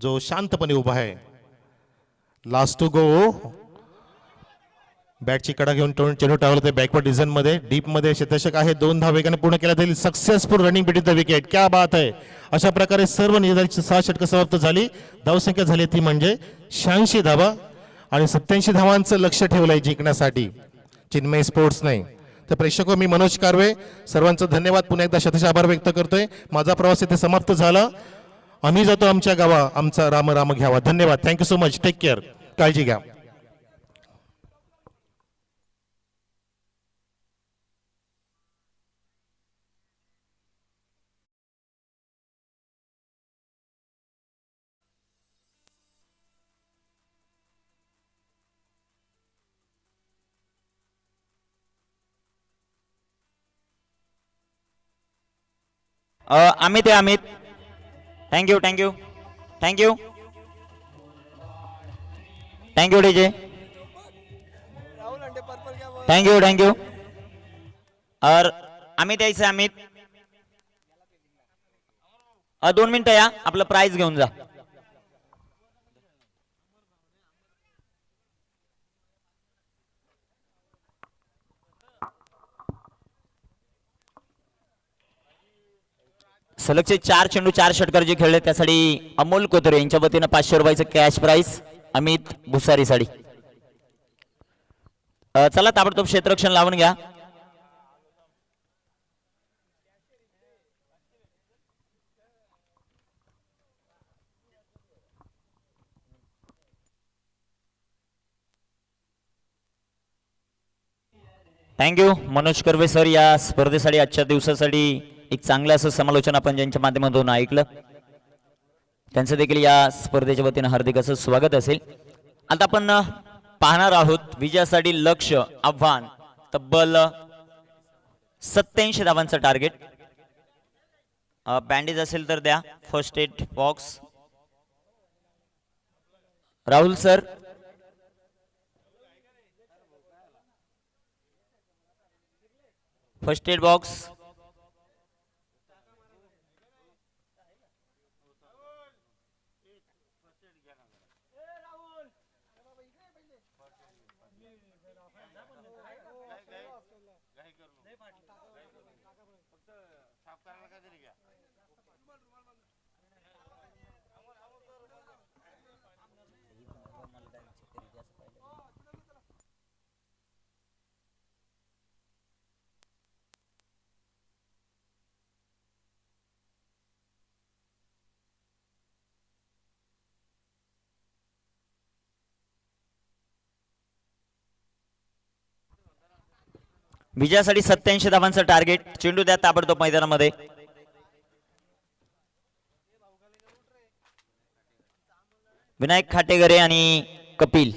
जो शांतपणे उभा आहे. Last to go. बॅटची कडा घेऊन चेंडू टाकला ते बॅकवर्ड डिझाईन मध्ये. डीप मध्ये क्षेत्ररक्षक आहे. 2 धाव वेगाने पूर्ण केल्या जाईल. Successful running between the wicket. क्या बात आहे. अशा प्रकारे सर्व निर्धारित 6 षटकं समाप्त झाली. धावसंख्या झाली ती म्हणजे 86 धावा आणि 87 धावांचं लक्ष ठेवलंय जिंकण्यासाठी चिन्मय स्पोर्ट्स नाही. तर प्रेक्षक मी मनोज कारवे सर्वांचं धन्यवाद. पुन्हा एकदा शतश आभार व्यक्त करतोय. माझा प्रवास इथे समाप्त झाला. आम्ही जातो आमच्या गावा, आमचा राम राम घ्यावा. धन्यवाद. Thank you so much. Take care. काळजी घ्या. अमित आहे Amit. Thank you thank you thank you thank you DJ. Thank you thank you. और अमित यायचं अमित. 2 मिनिटं या, आपलं प्राइज घेऊन जा. सलगचे 4 चेंडू 4 षटकार जे खेळले त्यासाठी अमोल कोतरे यांच्या वतीनं 500 रुपयाचं कॅश प्राइज अमित भुसारी साठी. चला ताबडतोब क्षेत्ररक्षण लावून घ्या. Thank you Manoj Karve sir. या स्पर्धेसाठी आजच्या दिवसासाठी एक चांगलं असं समालोचन आपण ज्यांच्या माध्यमातून ऐकलं, त्यांचं देखील या स्पर्धेच्या वतीनं हार्दिक असं स्वागत असेल. आता आपण पाहणार आहोत विजयासाठी लक्ष आव्हान तब्बल 87 धावांचं टार्गेट. बँडेज असेल तर द्या. First aid box Rahul sir. First aid box. विजयासाठी 87 धावांचं टार्गेट. चेंडू द्या ताबडतोब मैदानामध्ये. विनायक खाटेगरे आणि कपिल.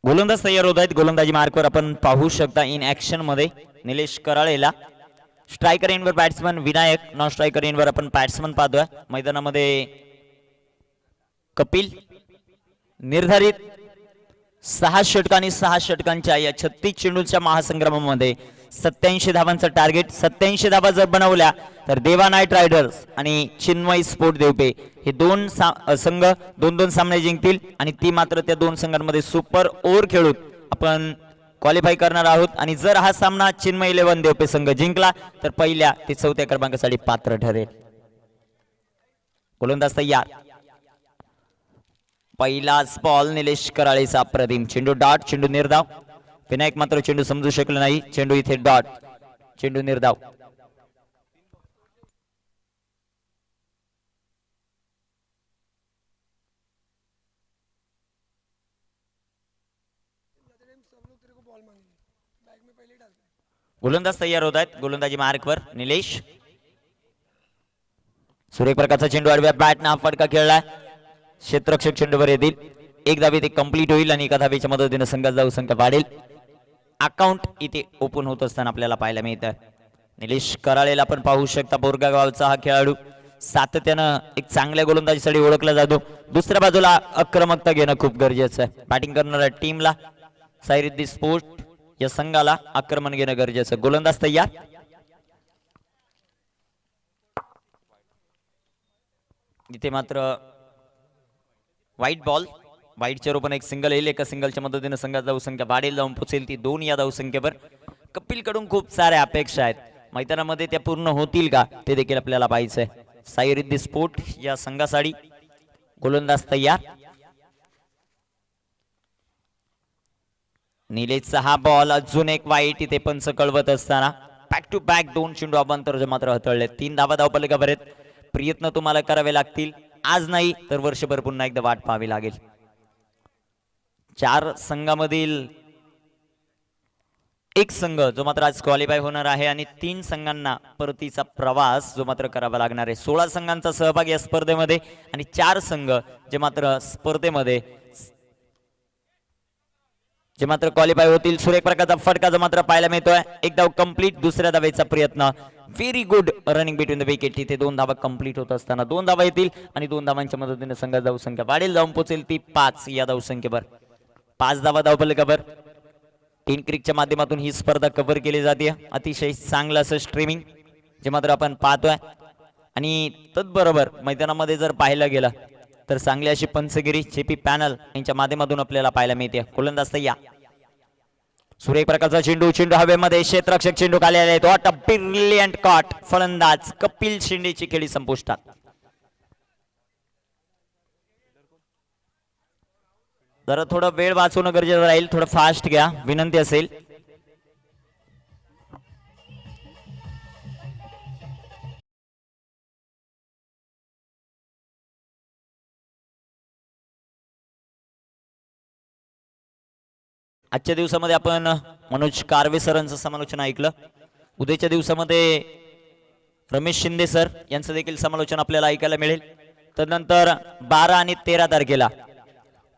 गोलंदाज तयार होत आहेत. गोलंदाजी मार्कवर आपण पाहू शकता इन ऍक्शन मध्ये निलेश कराळेला. स्ट्रायकर एंडवर बॅट्समन विनायक. नॉन स्ट्रायकर एंडवर आपण बॅट्समन पाहतोय. मैदानामध्ये कपिल. निर्धारित 6 षटकां आणि 6 षटकांच्या या 36 चेंडूंच्या महासंग्रामामध्ये 87 धावांचं टार्गेट. 87 धावा जर बनवल्या तर देवा नाईट रायडर्स आणि चिन्मय स्पोर्ट देवपे हे संघ 2-2 सामने जिंकतील आणि ती मात्र त्या 2 संघांमध्ये सुपर ओव्हर खेळून आपण क्वालिफाय करणार आहोत. आणि जर हा सामना चिन्मय 11 देवपे संघ जिंकला तर पहिल्या ते 4थ्या क्रमांकासाठी पात्र ठरेल. गोलंदाज तयार. पहिलाच बॉल निलेश कराळेचा अप्रतिम. चेंडू डॉट. चेंडू निर्धाव. विनायक मात्र चेंडू समजू शकला नाही. चेंडू इथे डॉट. चेंडू निर्धाव. गोलंदाज तयार होत आहेत. गोलंदाजी मार्कवर निलेश. सुरेख प्रकारचा चेंडू आडव्या बॅटनं हा फटका खेळलाय. क्षेत्ररक्षक चेंडूवर येतील. एक धावे ते कंप्लीट होईल आणि एका धावेच्या मदतीने संघाचा धावसंख्या वाढेल. अकाउंट इथे ओपन होत असताना आपल्याला पाहायला मिळतं. निलेश कराळेला आपण पाहू शकता. बोरगा गावचा हा खेळाडू सातत्यानं एक चांगल्या गोलंदाजीसाठी ओळखला जातो. दुसऱ्या बाजूला आक्रमकता घेणं खूप गरजेचं आहे. बॅटिंग करणाऱ्या टीमला सायरिद्दी स्पोर्ट या संघाला आक्रमण घेणं गरजेचं. गोलंदाज तयार. इथे मात्र व्हाईट बॉल, व्हाईटच्या रूपाने एक सिंगल येईल. एका सिंगलच्या मदतीने संघाचा धावसंख्या वाढेल, जाऊन पोचेल ती 2 या धावसंख्येवर. कपिल कडून खूप साऱ्या अपेक्षा आहेत, मैदानामध्ये त्या पूर्ण होतील का ते देखील आपल्याला पाहायचंय. साई रिद्धी स्पोर्ट या संघासाठी गोलंदाज तयार. निलेशचा हा बॉल, अजून एक वाईट इथे पंच कळवत असताना बॅक टू बॅक 2 चेंडू अबांतर मात्र हाताळले. 3 धावा धावपलकावर आहेत. प्रयत्न तुम्हाला करावे लागतील, आज नाही तर वर्षभर पुन्हा एकदा वाट पाहावी लागेल. 4 संघामधील एक संघ जो मात्र आज क्वालिफाय होणार आहे आणि 3 संघांना परतीचा प्रवास जो मात्र करावा लागणार आहे. 16 संघांचा सहभाग या स्पर्धेमध्ये आणि 4 संघ जे मात्र स्पर्धेमध्ये जे मात्र क्वालिफाय होतील. सुरेख प्रकारचा फटका जो मात्र पाहायला मिळतोय. एक धाव कंप्लीट, दुसऱ्या धावेचा प्रयत्न. Very good running between the wicket. तिथे 2 धावा कंप्लीट होत असताना 2 धावा येतील आणि 2 धावांच्या मदतीने संघाची धावसंख्या वाढेल, जाऊन पोचेल ती 5 या धावसंख्येवर. 5 धावा धावपलकावर. 3 क्रिकच्या माध्यमातून ही स्पर्धा कव्हर केली जाते. अतिशय चांगलं असं स्ट्रीमिंग जे मात्र आपण पाहतोय आणि तत्बरोबर मैदानामध्ये जर पाहायला गेलं तर चांगली अशी पंचगिरी जेपी पॅनल यांच्या माध्यमातून आपल्याला पाहायला मिळते. गोलंदाज तयार. सुरेख प्रकारचा चेंडू, चेंडू हवेमध्ये, क्षेत्ररक्षक चेंडू खाली आले. What a brilliant caught. फलंदाज कपिल शिंदेची खेळी संपुष्टात. जरा थोडं वेळ वाचवणं गरजेचं राहील, थोडं फास्ट घ्या विनंती असेल. आजच्या दिवसामध्ये आपण मनोज कारवे सरांचं समालोचन ऐकलं. उद्याच्या दिवसामध्ये रमेश शिंदे सर यांचं देखील समालोचन आपल्याला ऐकायला मिळेल. तदनंतर 12 आणि 13 तारखेला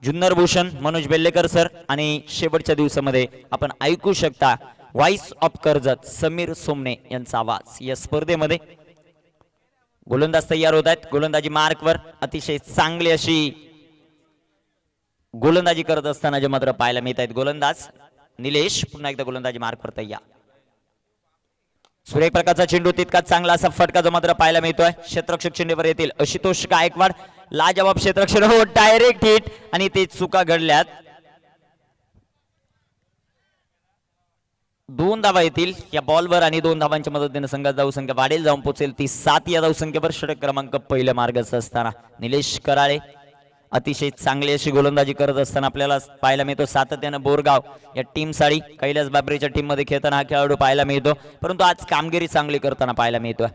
जुन्नर भूषण मनोज बेल्लेकर सर आणि शेवटच्या दिवसामध्ये आपण ऐकू शकता व्हॉइस ऑफ कर्जत समीर सोमने यांचा आवाज. या स्पर्धेमध्ये गोलंदाज तयार होत आहेत. गोलंदाजी मार्कवर अतिशय चांगली अशी गोलंदाजी करत असताना जे मात्र पाहायला मिळत आहेत. गोलंदाज निलेश पुन्हा एकदा गोलंदाजी मार्कवर तयार. सुरेख प्रकारचा चेंडू, तितकाच चांगला असा फटका जो मात्र पाहायला मिळतोय. क्षेत्ररक्षक चेंडूवर येतील आशुतोष गायकवाड. लाजवाब क्षेत्ररक्षक, हो डायरेक्ट हिट आणि ते चुका घडल्यात. 2 धावा येतील या बॉलवर आणि 2 धावांच्या मदतीने संघाची धावसंख्या वाढेल, जाऊन पोहोचेल ती 7 या धावसंख्येवर. षटक क्रमांक पहिल्या मार्गाचा असताना निलेश कराळे अतिशय चांगली अशी गोलंदाजी करत असताना आपल्याला पाहायला मिळतो. सातत्यानं बोरगाव या टीम साठी कैलास बाबरेच्या टीम मध्ये खेळताना हा खेळाडू पाहायला मिळतो, परंतु आज कामगिरी चांगली करताना पाहायला मिळतोय.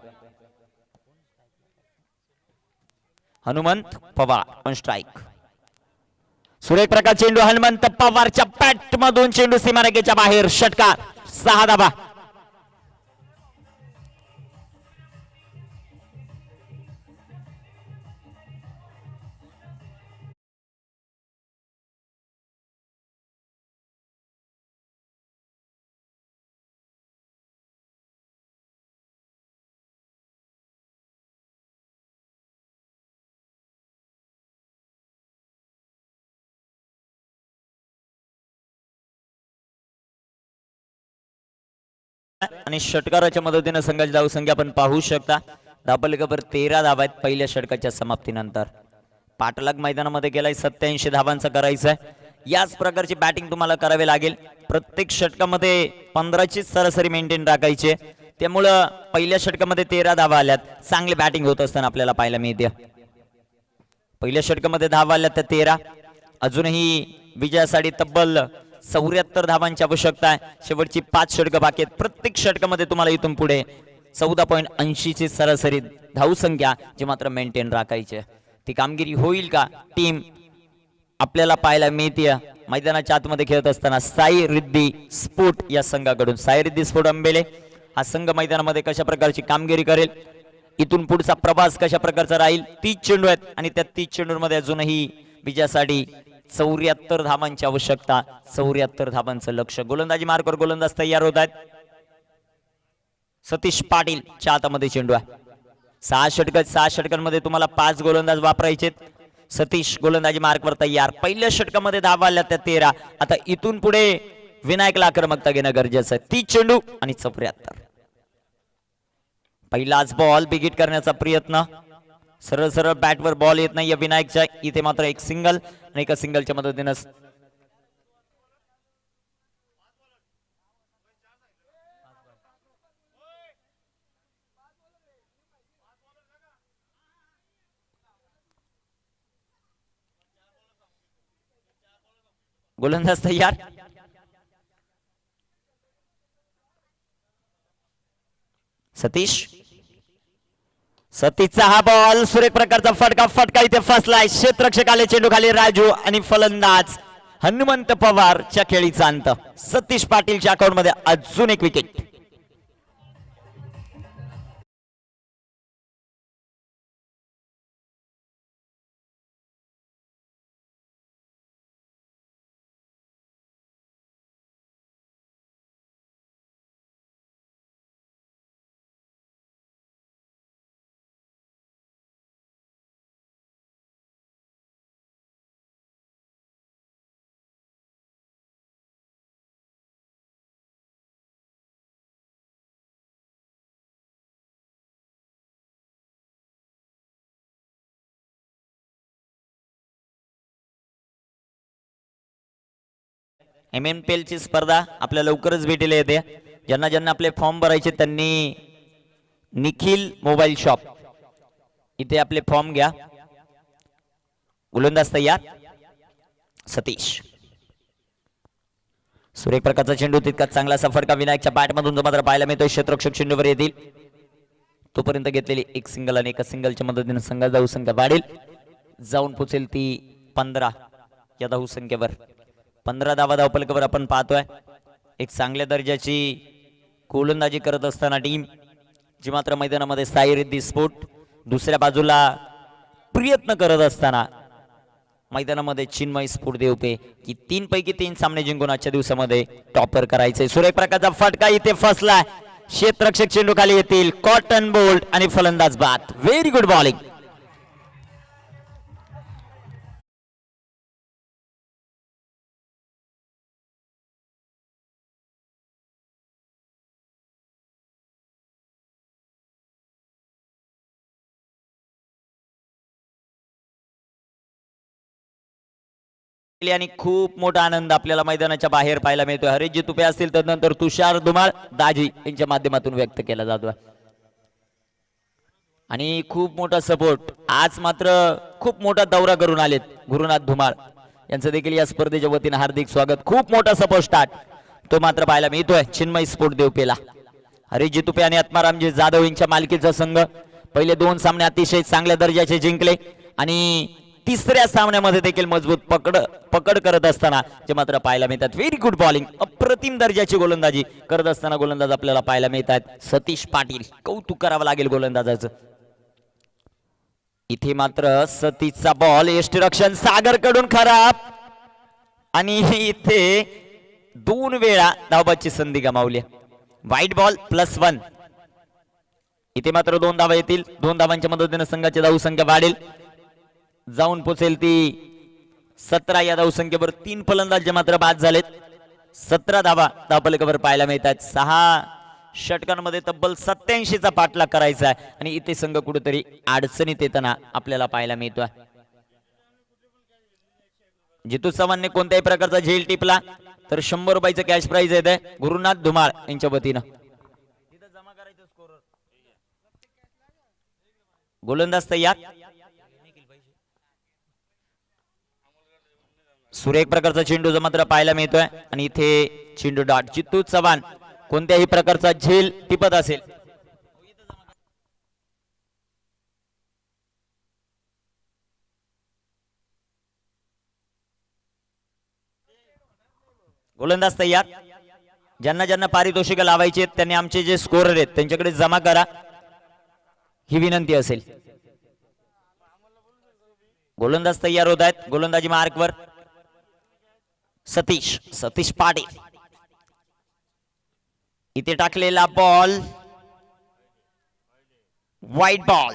Hanumant Pawar on strike. सुरेख प्रकार चेंडू, हनुमंत पवारच्या बॅट मधून चेंडू सीमारेषेच्या बाहेर. षटकार, 6 धावा. आणि षटकाराच्या मदतीने संघाची धावसंख्या आपण पाहू शकता. धावपलकावर 13 धावा आहेत पहिल्या षटकाच्या समाप्तीनंतर. पाठलाग मैदानामध्ये गेलाय 87 धावांचा करायचा आहे. याच प्रकारची बॅटिंग तुम्हाला करावी लागेल. प्रत्येक षटकामध्ये 15ची सरासरी मेंटेन राखायची. त्यामुळं पहिल्या षटकामध्ये 13 धावा आल्यात. चांगली बॅटिंग होत असताना आपल्याला पाहायला मिळते. पहिल्या षटकामध्ये धावा आल्यात त्या 13. अजूनही विजयासाठी तब्बल 74 धावांची आवश्यकता आहे. शेवटची 5 षटकं बाकी आहेत. प्रत्येक षटकामध्ये तुम्हाला इथून पुढे 14.80 ची सरासरी धावसंख्या जी मात्र मेंटेन राखायची. ती कामगिरी होईल का टीम आपल्याला पाहायला मिळते मैदानाच्या आतमध्ये खेळत असताना. साई रिद्धी स्पोर्ट या संघाकडून, साई रिद्धी स्पोर्ट अंबेले हा संघ मैदानामध्ये कशा प्रकारची कामगिरी करेल, इथून पुढचा प्रवास कशा प्रकारचा राहील. 30 चेंडू आहेत आणि त्या 30 चेंडूंमध्ये अजूनही विजयासाठी 74 धावांची आवश्यकता. 74 धावांचं लक्ष. गोलंदाजी मार्कवर गोलंदाज तयार होत आहेत. सतीश पाटील च्या हातामध्ये चेंडू आहे. 6 षटकांमध्ये तुम्हाला 5 गोलंदाज वापरायचे. सतीश गोलंदाजी मार्कवर तयार. पहिल्या षटकामध्ये धावा आल्या त्या 13. आता इथून पुढे विनायकला आक्रमकता घेणं गरजेचं आहे. 30 चेंडू आणि 74. पहिलाच बॉल बिगिट करण्याचा प्रयत्न. सरळ सरळ बॅटवर बॉल येत नाही विनायकच्या. इथे मात्र एक सिंगल आणि एका सिंगलच्या मदतीनं गोलंदाज तयार. सतीश, सतीशचा हा बॉल सुरेख प्रकारचा फटका इथे फसलाय. क्षेत्ररक्षक आले, चेंडू खाली राजू आणि फलंदाज हनुमंत पवारच्या खेळीचा अंत. सतीश पाटीलच्या अकाउंट मध्ये अजून एक विकेट. MNPL ची स्पर्धा आपल्या लवकरच भेटीला येते. ज्यांना ज्यांना आपले फॉर्म भरायचे त्यांनी निखिल मोबाईल शॉप इथे आपले फॉर्म घ्या. गोलंदाज तयार. सतीश, सुरेख प्रकारचा चेंडू तितका चांगला फटका विनायकच्या बॅटमधून जो मात्र पाहायला मिळतोय. क्षेत्ररक्षक चेंडूवर येतील तोपर्यंत घेतलेली एक सिंगल आणि एका सिंगलच्या मदतीने संघाचा धावसंख्या वाढेल. जाऊन पोचेल ती 15 या धावसंख्येवर. 15 धावा धावपलकावर आपण पाहतोय. एक चांगल्या दर्जाची गोलंदाजी करत असताना टीम जी मात्र मैदानामध्ये साईरिद्धी स्फोट, दुसऱ्या बाजूला प्रयत्न करत असताना मैदानामध्ये चिन्मय स्फोट देवते की 3 पैकी 3 सामने जिंकून आजच्या दिवसामध्ये टॉपर करायचे. सुरेख प्रकारचा फटका इथे फसला. क्षेत्ररक्षक चेंडू खाली येतील. कॉटन बोल्ट आणि फलंदाज बाद. Very good bowling. आणि खूप मोठा आनंद आपल्याला मैदानाच्या बाहेर पाहायला मिळतोय. हरीशजी तुपे असतील तर नंतर तुषार धुमाळ दाजी यांच्या माध्यमातून व्यक्त केला जातोय. आणि खूप मोठा सपोर्ट आज मात्र खूप मोठा दौरा करून आलेत गुरुनाथ धुमाळ यांचं देखील या स्पर्धेच्या वतीने हार्दिक स्वागत. खूप मोठा सपोर्ट स्टार्ट तो मात्र पाहायला मिळतोय चिन्मय स्फोट देवपेला. हरीशजी तुपे आणि आत्मारामजी जाधव यांच्या मालकीचा संघ पहिले 2 सामने अतिशय चांगल्या दर्जाचे जिंकले आणि तिसऱ्या सामन्यामध्ये देखील मजबूत पकड करत असताना जे मात्र पाहायला मिळतात. व्हेरी गुड बॉलिंग, अप्रतिम दर्जाची गोलंदाजी करत असताना गोलंदाज आपल्याला पाहायला मिळतात. सतीश पाटील, कौतुक करावं लागेल गोलंदाजाचं. इथे मात्र सतीशचा बॉल यष्टीरक्षण सागर कडून खराब आणि इथे 2 वेळा धावबाची संधी गमावली. White ball +1. इथे मात्र 2 धावा येतील. 2 धावांच्या मदतीने संघाची धावसंख्या वाढेल. जाऊन पोचेल ती 17 या धावसंख्येवर. 3 फलंदाज जे मात्र बाद झालेत. 17 धावा धावपलकावर पाहायला मिळतात. 6 षटकांमध्ये तब्बल 87चा पाठलाग करायचा आहे आणि इथे संघ कुठेतरी अडचणीत येताना आपल्याला पाहायला मिळतोय. जितू चव्हाणने कोणत्याही प्रकारचा झेल टिपला तर 100 रुपयाचं कॅश प्राइज येत आहे गुरुनाथ धुमाळ यांच्या वतीनं. गोलंदाज तयार. सुरेख प्रकारचा चेंडू जो मात्र पाहायला मिळतोय आणि इथे चेंडू डॉट. जितू चव्हाण कोणत्याही प्रकारचा झेल टिपत असेल गोलंदाज तयार. ज्यांना ज्यांना पारितोषिक लावायचे त्यांनी आमचे जे स्कोरर आहेत त्यांच्याकडे जमा करा ही विनंती असेल. गोलंदाज तयार होत आहेत. गोलंदाजी मार्कवर सतीश पाटील. इथे टाकलेला बॉल व्हाईट बॉल.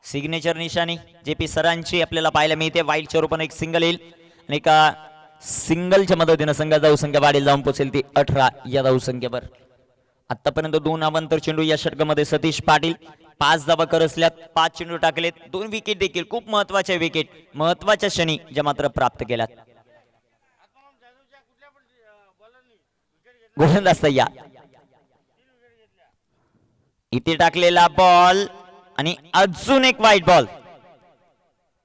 सिग्नेचर निशाणी JP सरांची आपल्याला पाहायला मिळते. व्हाईटच्या रूपाने एक सिंगल येईल आणि एका सिंगलच्या मदतीने संघाचा धावसंख्या वाढेल. जाऊन पोहोचेल ती 18 या धावसंख्येवर. आतापर्यंत 2 अवांतर चेंडू या षटकामध्ये सतीश पाटील 5 धावा करसल्यात, 5 चेंडू टाकलेत, 2 विकेट देखील खूप महत्वाच्या विकेट महत्वाच्या क्षणी ज्या मात्र प्राप्त केल्यात. गोलंदाज सय्या इथे टाकलेला बॉल आणि अजून एक वाईट बॉल.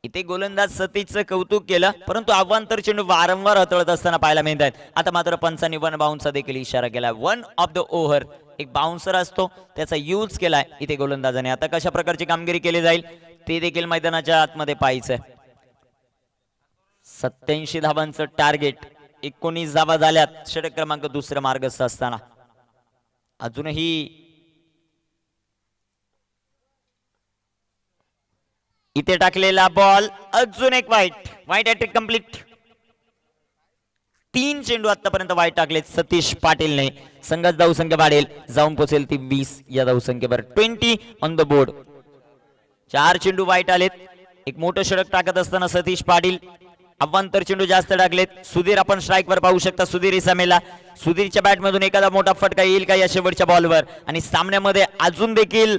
इथे गोलंदाज सतीशचं कौतुक केलं, परंतु अवांतर चेंडू वारंवार हाताळत असताना पाहायला मिळत आहेत. आता मात्र पंचांनी वन बाउन्सचा देखील इशारा केला. वन ऑफ द ओव्हर एक बाउन्सर असतो त्याचा यूज केलाय इथे गोलंदाजाने. आता कशा प्रकारची कामगिरी केली जाईल ते देखील मैदानाच्या आतमध्ये पाहायचंय. 87 धावांचं टार्गेट, 19 धावा झाल्यात षटक क्रमांक दुसरं मार्गस्थ असताना. अजूनही इथे टाकलेला बॉल, अजून एक वाईट अटॅक कंप्लीट. 3 चेंडू आतापर्यंत वाईट टाकलेत सतीश पाटीलने. संघात धावसंख्या वाढेल, जाऊन पोहोचेल ती 20 या धावसंख्येवर. 20 ऑन द बोर्ड. 4 चेंडू वाईट आलेत. एक मोठं षटक टाकत असताना सतीश पाटील अवांतर चेंडू जास्त टाकलेत. सुधीर आपण स्ट्राईक वर पाहू शकता. सुधीर इसामेला, सुधीरच्या बॅट मधून एखादा मोठा फटका येईल का या शेवटच्या बॉलवर. आणि सामन्यामध्ये अजून देखील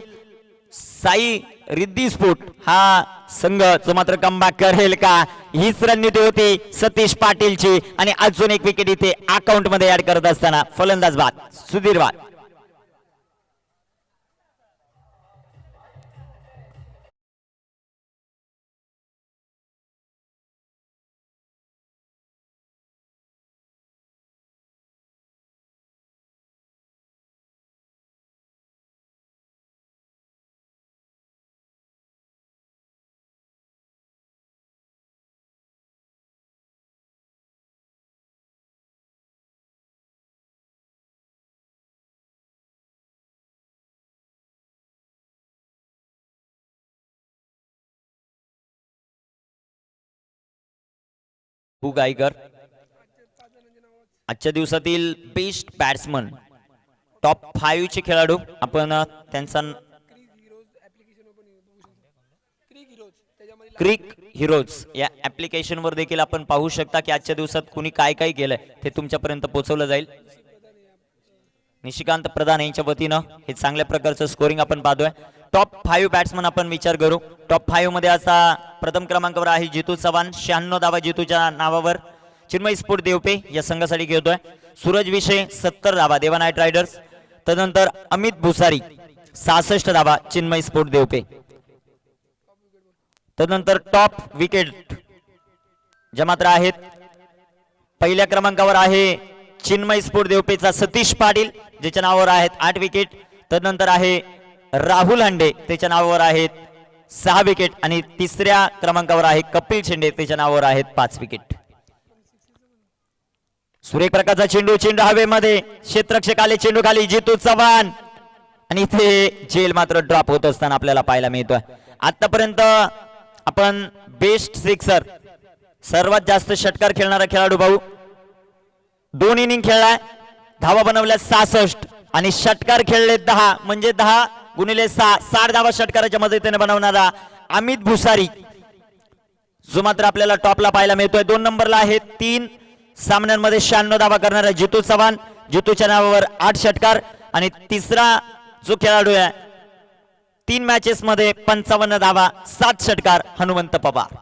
साई रिद्धी स्फोट हा संघ जो मात्र कमबॅक करेल का, हीच रणनीती होती सतीश पाटीलची. आणि अजून एक विकेट इथे अकाउंट मध्ये ऍड करत असताना फलंदाज बाद, सुधीर बाद. गायकर आजच्या दिवसातील बेस्ट बॅट्समन, टॉप 5 चे खेळाडू आपण त्यांचा क्रिक हिरोज या ऍप्लिकेशन वर देखील आपण पाहू शकता की आजच्या दिवसात कुणी काय काय केलंय ते तुमच्यापर्यंत पोहोचवलं जाईल. निशिकांत प्रधान यांच्या वतीनं हे चांगल्या प्रकारचं स्कोरिंग आपण पाहतोय. टॉप 5 बॅट्समन आपण विचार करू. टॉप 5 मध्ये असा प्रथम क्रमांकावर आहे जितू चव्हाण, 96 धावा जितूच्या नावावर. चिन्मय स्फोट देवपे या संघासाठी खेळतोय. सूरज विषय 70 धावा देवा नाईट रायडर्स. तदनंतर अमित भुसारी 66 धावा चिन्मय स्फोट देवपे. तदनंतर टॉप विकेट ज्या मात्र आहेत, पहिल्या क्रमांकावर आहे चिन्मय स्फोट देवपेचा सतीश पाटील ज्याच्या नावावर आहेत 8 विकेट. तदनंतर आहे राहुल हांडे त्याच्या नावावर आहेत 6 विकेट. आणि तिसऱ्या क्रमांकावर आहे कपिल शेंडे त्याच्या नावावर आहेत 5 विकेट. सुरेख प्रकारचा चेंडू, चेंडू हवेमध्ये, क्षेत्ररक्षक आले, चेंडू खाली, जितू चव्हाण. आणि इथे जेल मात्र ड्रॉप होत असताना आपल्याला पाहायला मिळतोय. आतापर्यंत आपण बेस्ट सिक्सर, सर्वात जास्त षटकार खेळणारा खेळाडू भाऊ, 2 इनिंग खेळलाय, धावा बनवल्या 66 आणि षटकार खेळले 10 म्हणजे 10 गुणिले 6 60 धावा षटकाराच्या मदतीने बनवणारा अमित भुसारी जो मात्र आपल्याला टॉपला पाहायला मिळतोय. 2 नंबरला आहे 3 सामन्यांमध्ये 96 धावा करणारा जितू चव्हाण, जितूच्या नावावर 8 षटकार. आणि तिसरा जो खेळाडू आहे 3 मॅचेस मध्ये 55 धावा 7 षटकार हनुमंत पवार.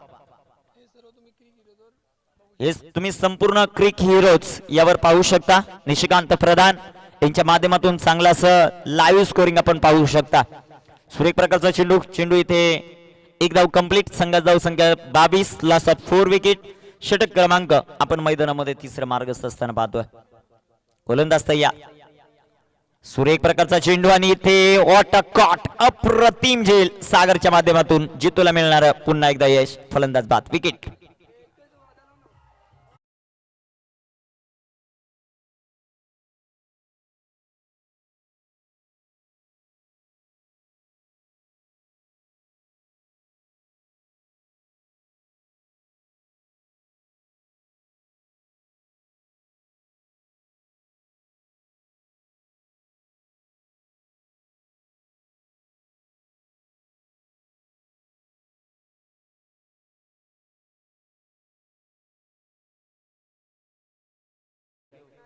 हे तुम्ही संपूर्ण क्रिक हिरोज यावर पाहू शकता. निशिकांत प्रधान यांच्या माध्यमातून चांगला असं लाईव्ह स्कोरिंग आपण पाहू शकता. सुरेख प्रकारचा चेंडू, चेंडू इथे एक धाव कंप्लीट. संघात धाव संख्या 22, लॉस ऑफ 4 विकेट. षटक क्रमांक आपण मैदानामध्ये तिसरं मार्गस्थ असताना पाहतोय. गोलंदाज तय्या, सुरेख प्रकारचा चेंडू आणि इथे वॉट अ कॉट, अप्रतिम झेल सागरच्या माध्यमातून जितूला मिळणार पुन्हा एकदा यश. फलंदाज बाद, विकेट.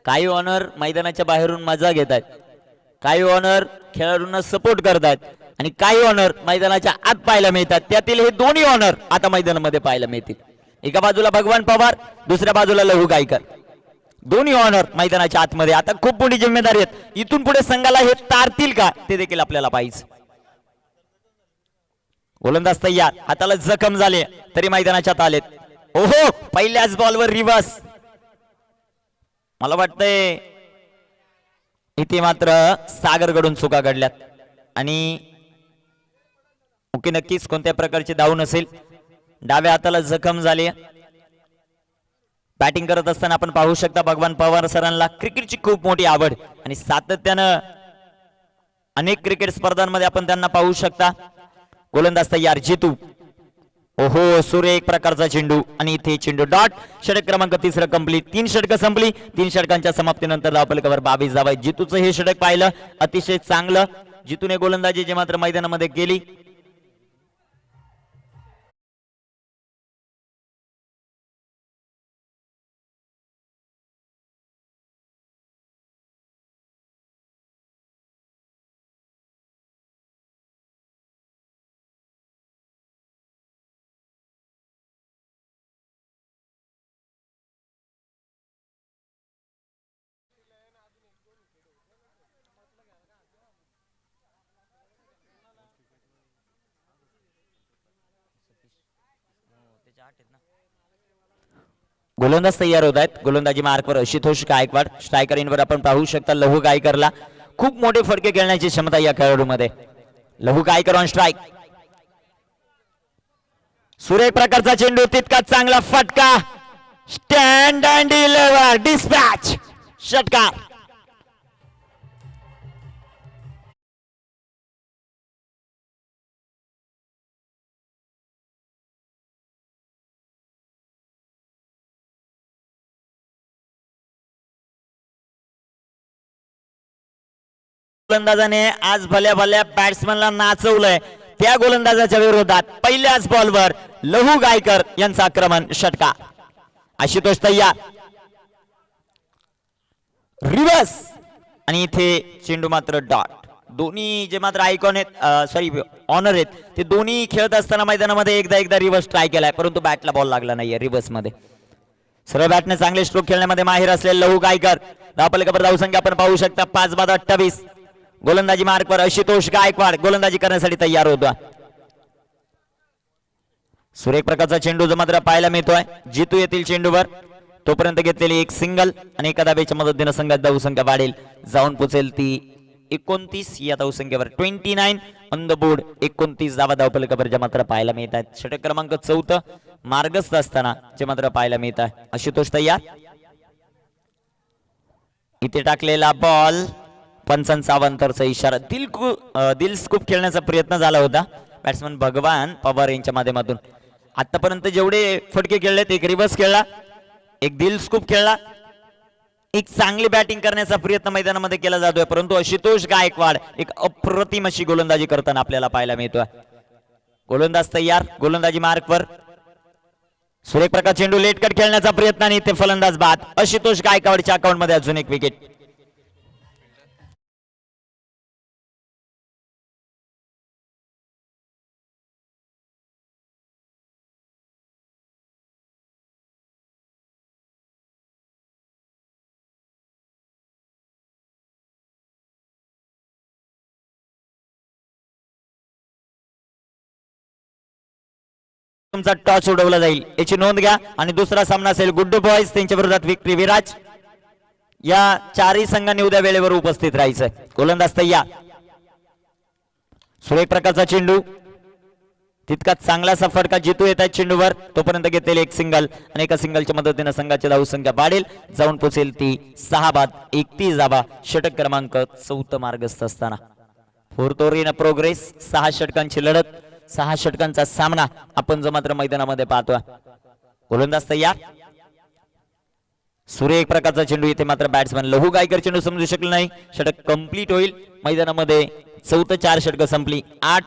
काही ऑनर मैदानाच्या बाहेरून मजा घेत आहेत. काही ऑनर खेळाडूंना सपोर्ट करतात आणि काही ऑनर मैदानाच्या आत पाहायला मिळतात. त्यातील हे दोन्ही ऑनर आता मैदानामध्ये पाहायला मिळतील. एका बाजूला भगवान पवार, दुसऱ्या बाजूला लहू गायकर. दोन्ही ऑनर मैदानाच्या आतमध्ये. आता खूप मोठी जिम्मेदारी आहे. इथून पुढे संघाला हे तारतील का ते देखील आपल्याला पाहिजे. गोलंदाज तयार, हाताला जखम झाले तरी मैदानाच्या आत आलेत. ओहो, पहिल्याच बॉलवर रिव्हर्स. मला वाटतंय इथे मात्र सागरकडून चुका घडल्यात आणि ओके, नक्कीच कोणत्या प्रकारची धाव नसेल. डाव्या हाताला जखम झाली. बॅटिंग करत असताना आपण पाहू शकता भगवान पवार सरांना क्रिकेटची खूप मोठी आवड आणि सातत्यानं अनेक क्रिकेट स्पर्धांमध्ये आपण त्यांना पाहू शकता. गोलंदाज तयार, जितू. ओहो, सूर्य एक प्रकारचा चेंडू आणि इथे चेंडू डॉट. षटक क्रमांक 3 कंप्लीट. 3 षटकं संपली. 3 षटकांच्या समाप्तीनंतर धावफलकावर 22 धावा. जितूचं हे षटक पाहिलं अतिशय चांगलं. जितूने गोलंदाजी जे मात्र मैदानामध्ये केली. गोलंदाज तयार होत आहेत. गोलंदाजी मार्कवर आशुतोष गायकवाड. स्ट्रायकर इनवर आपण पाहू शकता लहू गायकरला खूप मोठे फटके खेळण्याची क्षमता या खेळाडूमध्ये. लहू गायकर ऑन स्ट्राईक. सुरेख प्रकारचा चेंडू, तितका चांगला फटका. स्टँड अँड डिलिव्हर, डिस्पॅच, षटकार. गोलंदाजाने आज भल्या भल्या बॅट्समनला नाचवलंय. त्या गोलंदाजाच्या विरोधात पहिल्याच बॉलवर लहू गायकर यांचं आक्रमण, षटकार. आशुतोष तयार, रिव्हर्स आणि इथे चेंडू मात्र डॉट. दोन्ही जे मात्र आयकॉन आहेत, सॉरी ऑनर आहेत, ते दोन्ही खेळत असताना मैदानामध्ये एकदा रिव्हर्स ट्राय केलाय परंतु बॅटला बॉल लागला नाहीये रिव्हर्स मध्ये. सरळ बॅटने चांगले स्ट्रोक खेळण्यामध्ये माहिर असलेले लहू गायकर. धावफलकावर धावसंख्या आपण पाहू शकता 5-28. गोलंदाजी मार्कवर आशुतोष गायकवाड गोलंदाजी करण्यासाठी तयार होता. सुरेख प्रकारचा चेंडू जो मात्र पाहायला मिळतोय जितू येथील चेंडूवर. तोपर्यंत घेतलेली एक सिंगल आणि एका धावेच्या मदतीने संघात धावसंख्या वाढेल, जाऊन पोचेल ती 29 या धावसंख्येवर. 29 ऑन द बोर्ड. 29 धावा धावफलकावर ज्या मात्र पाहायला मिळत आहेत. षटक क्रमांक 4 मार्गस्थ असताना जे मात्र पाहायला मिळत आहे. आशुतोष तयार, इथे टाकलेला बॉल, पंचांचा अवांतरचा इशारा. दिल स्कूप खेळण्याचा प्रयत्न झाला होता बॅट्समन भगवान पवार यांच्या माध्यमातून. आतापर्यंत जेवढे फटके खेळलेत, एक रिव्हर्स खेळला, एक दिल स्कूप खेळला, एक चांगली बॅटिंग करण्याचा प्रयत्न मैदानामध्ये केला जातोय, परंतु आशुतोष गायकवाड एक अप्रतिम अशी गोलंदाजी करताना आपल्याला पाहायला मिळतोय. गोलंदाज तयार, गोलंदाजी मार्कवर. सुरेख प्रकार चेंडू लेट कट खेळण्याचा प्रयत्न आणि इथे फलंदाज बाद. आशुतोष गायकवाडच्या अकाउंट मध्ये अजून एक विकेट. तुमचा टॉस उडवला जाईल याची नोंद घ्या आणि दुसरा सामना असेल गुड्डू बॉयज त्यांच्या विरोधात विक्ट्री विराज. या चारही संघांनी उद्या वेळेवर उपस्थित राहायचं. गोलंदाज तयार, सुरेख प्रकारचा चेंडू, तितकाच चांगलासा फटका जितू येत आहे चेंडूवर. तोपर्यंत घेतलेली एक सिंगल आणि एका सिंगलच्या मदतीने संघाची धावसंख्या वाढेल, जाऊन पोचेल ती 6-31 धावा. षटक क्रमांक 4 मार्गस्थ असताना 4th ओव्हर इन प्रोग्रेस. 6 षटकांची लढत, 6 षटकांचा सामना आपण जो मात्र मैदानामध्ये पाहतोय. गोलंदाज तयार, सुरेख प्रकारचा चेंडू. इथे मात्र बॅट्समन लहू गायकर चेंडू समजू शकले नाही. षटक कंप्लीट होईल. मैदानामध्ये 4 षटकं संपली. 8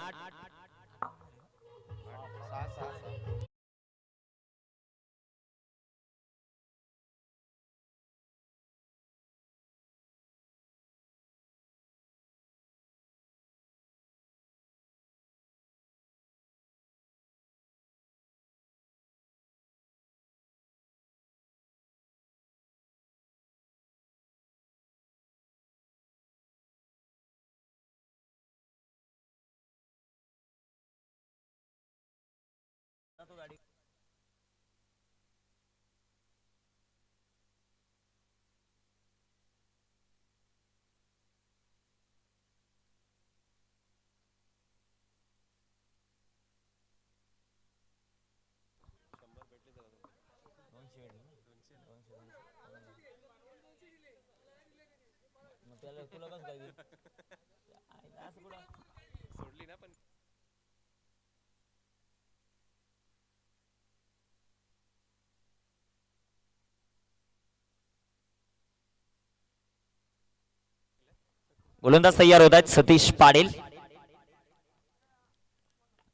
गोलंदाज तयार होत आहेत सतीश पाटील.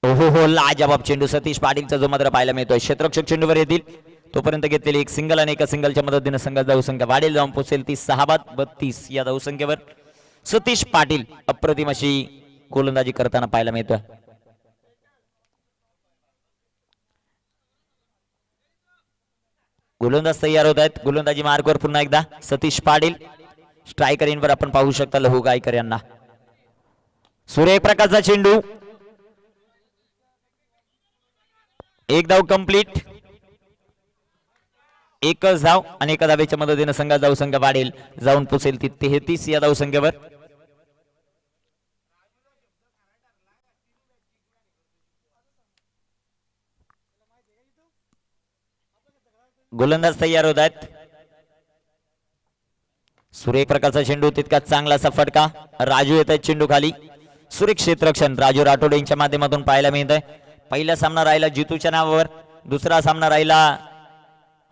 हो लाजबाब चेंडू सतीश पाटीलचा जो मात्र पाहायला मिळतोय. क्षेत्ररक्षक चेंडूवर येतील तोपर्यंत घेतलेली एक सिंगल आणि एका सिंगलच्या मदतीने संघाचा धावसंख्या वाढेल, जाऊन पोहोचेल ती 6-32 या धावसंख्येवर. सतीश पाटील अप्रतिम अशी गोलंदाजी करताना पाहायला मिळतोय. गोलंदाज तयार होत आहेत. गोलंदाजी मार्कवर पुन्हा एकदा सतीश पाटील. स्ट्रायकर इनवर आपण पाहू शकता लहू गायकर यांना. सूर्य प्रकारचा चेंडू, एक धाव कंप्लीट, एकच धाव आणि एका धावेच्या मदतीने संघाचा धावसंख्या वाढेल, जाऊन पोहोचेल ती 33 या धावसंख्येवर. गोलंदाज तयार होत आहेत. सुरेख प्रकारचा चेंडू, तितका चांगला असा फटका. राजू येत आहेत चेंडू खाली. सुरेख क्षेत्ररक्षण राजू राठोड यांच्या माध्यमातून पाहायला मिळत आहे. पहिला सामना राहिला जितूच्या नावावर, दुसरा सामना राहिला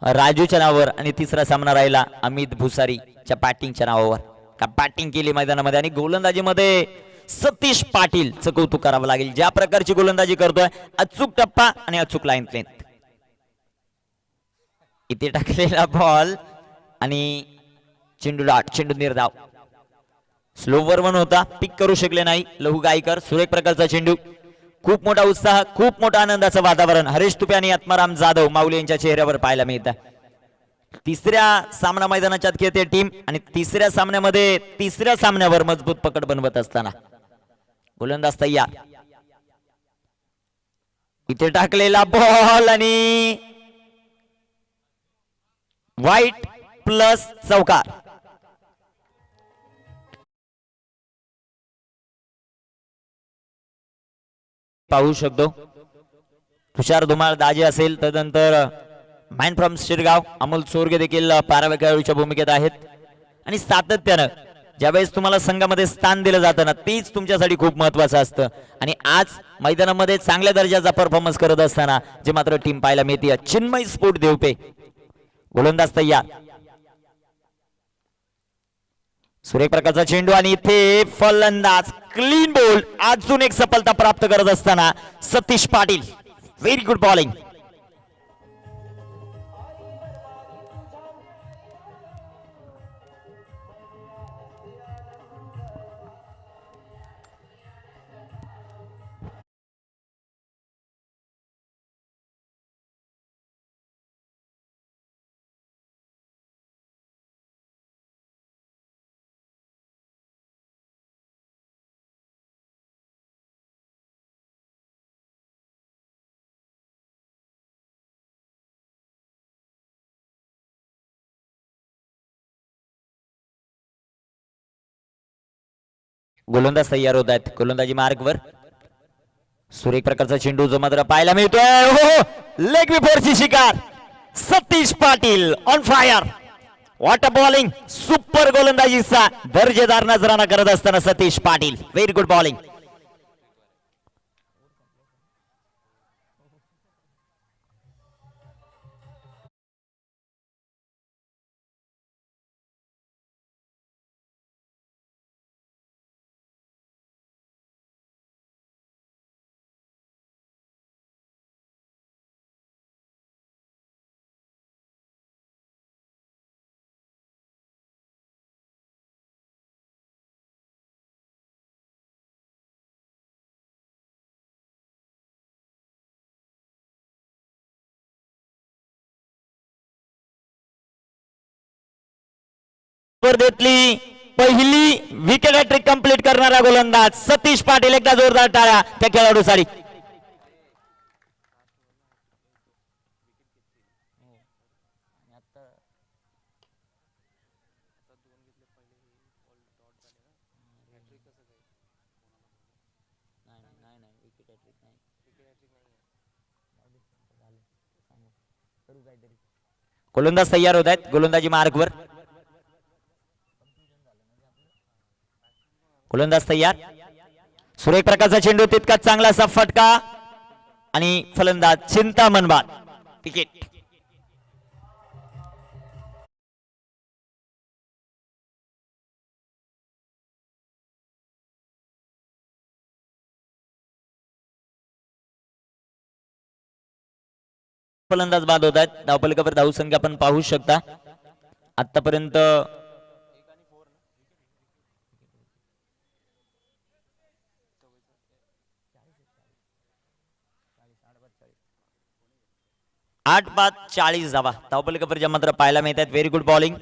राजूच्या नावावर आणि तिसरा सामना राहिला अमित भुसारीच्या बॅटिंगच्या नावावर. का बॅटिंग केली मैदानामध्ये आणि गोलंदाजीमध्ये सतीश पाटीलचं कौतुक करावं लागेल. ज्या प्रकारची गोलंदाजी करतोय, अचूक टप्पा आणि अचूक लाईन लेंथ. इथे टाकलेला बॉल आणि चेंडू डाट, चेंडू निर्धाव. स्लोवर वन होता, पिक करू शकले नाही लहू गायकर. सुरेख प्रकारचा चेंडू, खूप मोठा उत्साह, खूप मोठा आनंदाचं वातावरण हरेश तुपे आणि आत्माराम जाधव माऊली यांच्या चेहऱ्यावर पाहायला मिळतं. तिसऱ्या सामना मैदानाच्यात खेळते टीम आणि तिसऱ्या सामन्यामध्ये तिसऱ्या सामन्यावर मजबूत पकड बनवत असताना गोलंदाज तयार. इथे टाकलेला बॉल आणि वाईट प्लस चौकार. पाहू शकतो तुषार धुमाळ दाजे असेल, तदनंतर मॅन फ्रॉम शिरगाव अमोल चोरगे देखील पाराव्या खेळाडूच्या भूमिकेत आहेत. आणि सातत्यानं ज्यावेळेस तुम्हाला संघामध्ये स्थान दिलं जातं ना, तीच तुमच्यासाठी खूप महत्वाचं असतं. आणि आज मैदानामध्ये चांगल्या दर्जाचा परफॉर्मन्स करत असताना जे मात्र टीम पाहायला मिळते चिन्मय स्फोट देवपे. गोलंदाज तयार. सुरेख प्रकारचा चेंडू आणि इथे फलंदाज क्लीन बोल्ड. अजून एक सफलता प्राप्त करत असताना Satish Patil. Very good bowling. गोलंदाज तयार होत आहेत. गोलंदाजी मार्गवर सुरेख प्रकारचा चेंडू जो मात्र पाहायला मिळतोय. हो, लेग बिफोरची शिकार. Satish Patil on fire. What a bowling. Super गोलंदाजीचा दर्जेदार नजराना करत असताना Satish Patil. Very good bowling. स्पर्धेतली पहिली विकेट हॅट्रिक कंप्लीट करणारा गोलंदाज सतीश पाटील. एकदा जोरदार टाळ्या त्या खेळाडूसाठी. गोलंदाज तयार होत आहेत. गोलंदाजी मार्गवर गोलंदाज तयार. सुरेख प्रकारचा चेंडू, तितका चांगला असा फटका आणि फलंदाज चिंतामण बाद. विकेट. फलंदाज बाद होत आहेत. धावफलकावर धावसंख्या आपण पाहू शकता. आतापर्यंत 8 बाद 40 धावा धावफलकावर मात्र पाहायला मिळतात. Very good bowling.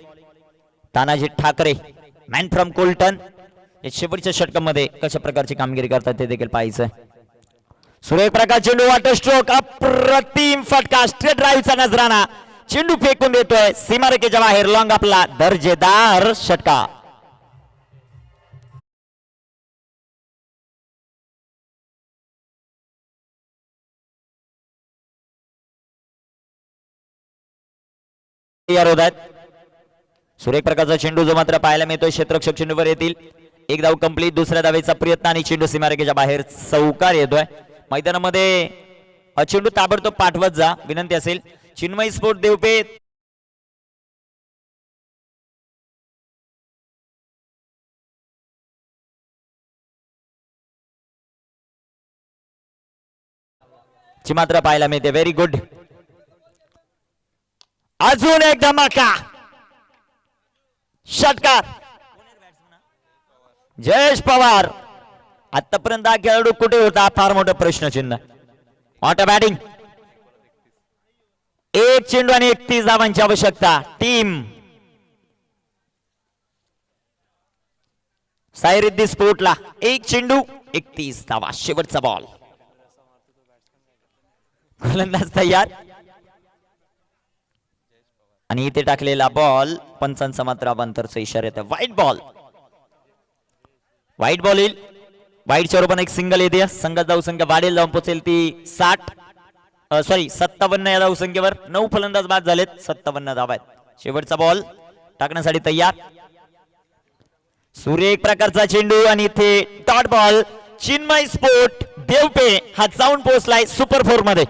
Tanaji Thackeray man from Colton हे शेवटच्या षटकामध्ये कशा प्रकारची कामगिरी करतात ते देखील पाहायचं. सुरेख प्रकार चेंडू, वॉटर स्ट्रोक, अप्रतिम फटका, स्ट्रेट ड्राईव्हचा नजराणा, चेंडू फेकून देतोय सीमारेषेच्या बाहेर. लॉंग आपला दर्जेदार षटका. तयार होत आहेत. सुरेख प्रकारचा चेंडू जो मात्र पाहायला मिळतोय क्षेत्ररक्षक चेंडूवर येतील. एक धाव कंप्लीट. दुसऱ्या धावेचा प्रयत्न आणि चेंडू सीमारेषेच्या बाहेर चौकार येतोय. मैदानामध्ये चेंडू ताबडतोब पाठवत जा विनंती असेल. चिन्मय स्पोर्ट देवपे ची मात्र पाहायला मिळते. Very good. अजून एक धमाका षटकार. जयेश पवार. आतापर्यंत हा खेळाडू कुठे होता फार मोठं प्रश्नचिन्ह. What a batting. एक चेंडू आणि 31 धावांची आवश्यकता. टीम सायरिद्दी स्पोर्टला एक चेंडू 31 धावा. शेवटचा बॉल. गोलंदाज तयार आणि इथे टाकलेला बॉल पंचांचा मात्र अवांतरचा इशारा येतो. White ball. व्हाईट बॉल येईल. व्हाईटच्या रूपाने एक सिंगल येते. संघात धावसंख्या वाढेल, जाऊन पोहोचेल ती 57 या धावसंख्येवर. 9 फलंदाज बाद झालेत. 57 धावा आहेत. शेवटचा बॉल टाकण्यासाठी तयार. सुरेख प्रकारचा चेंडू आणि इथे डॉट बॉल. चिन्मय स्पोर्ट देवपे हा जाऊन पोहोचलाय सुपर 4 मध्ये.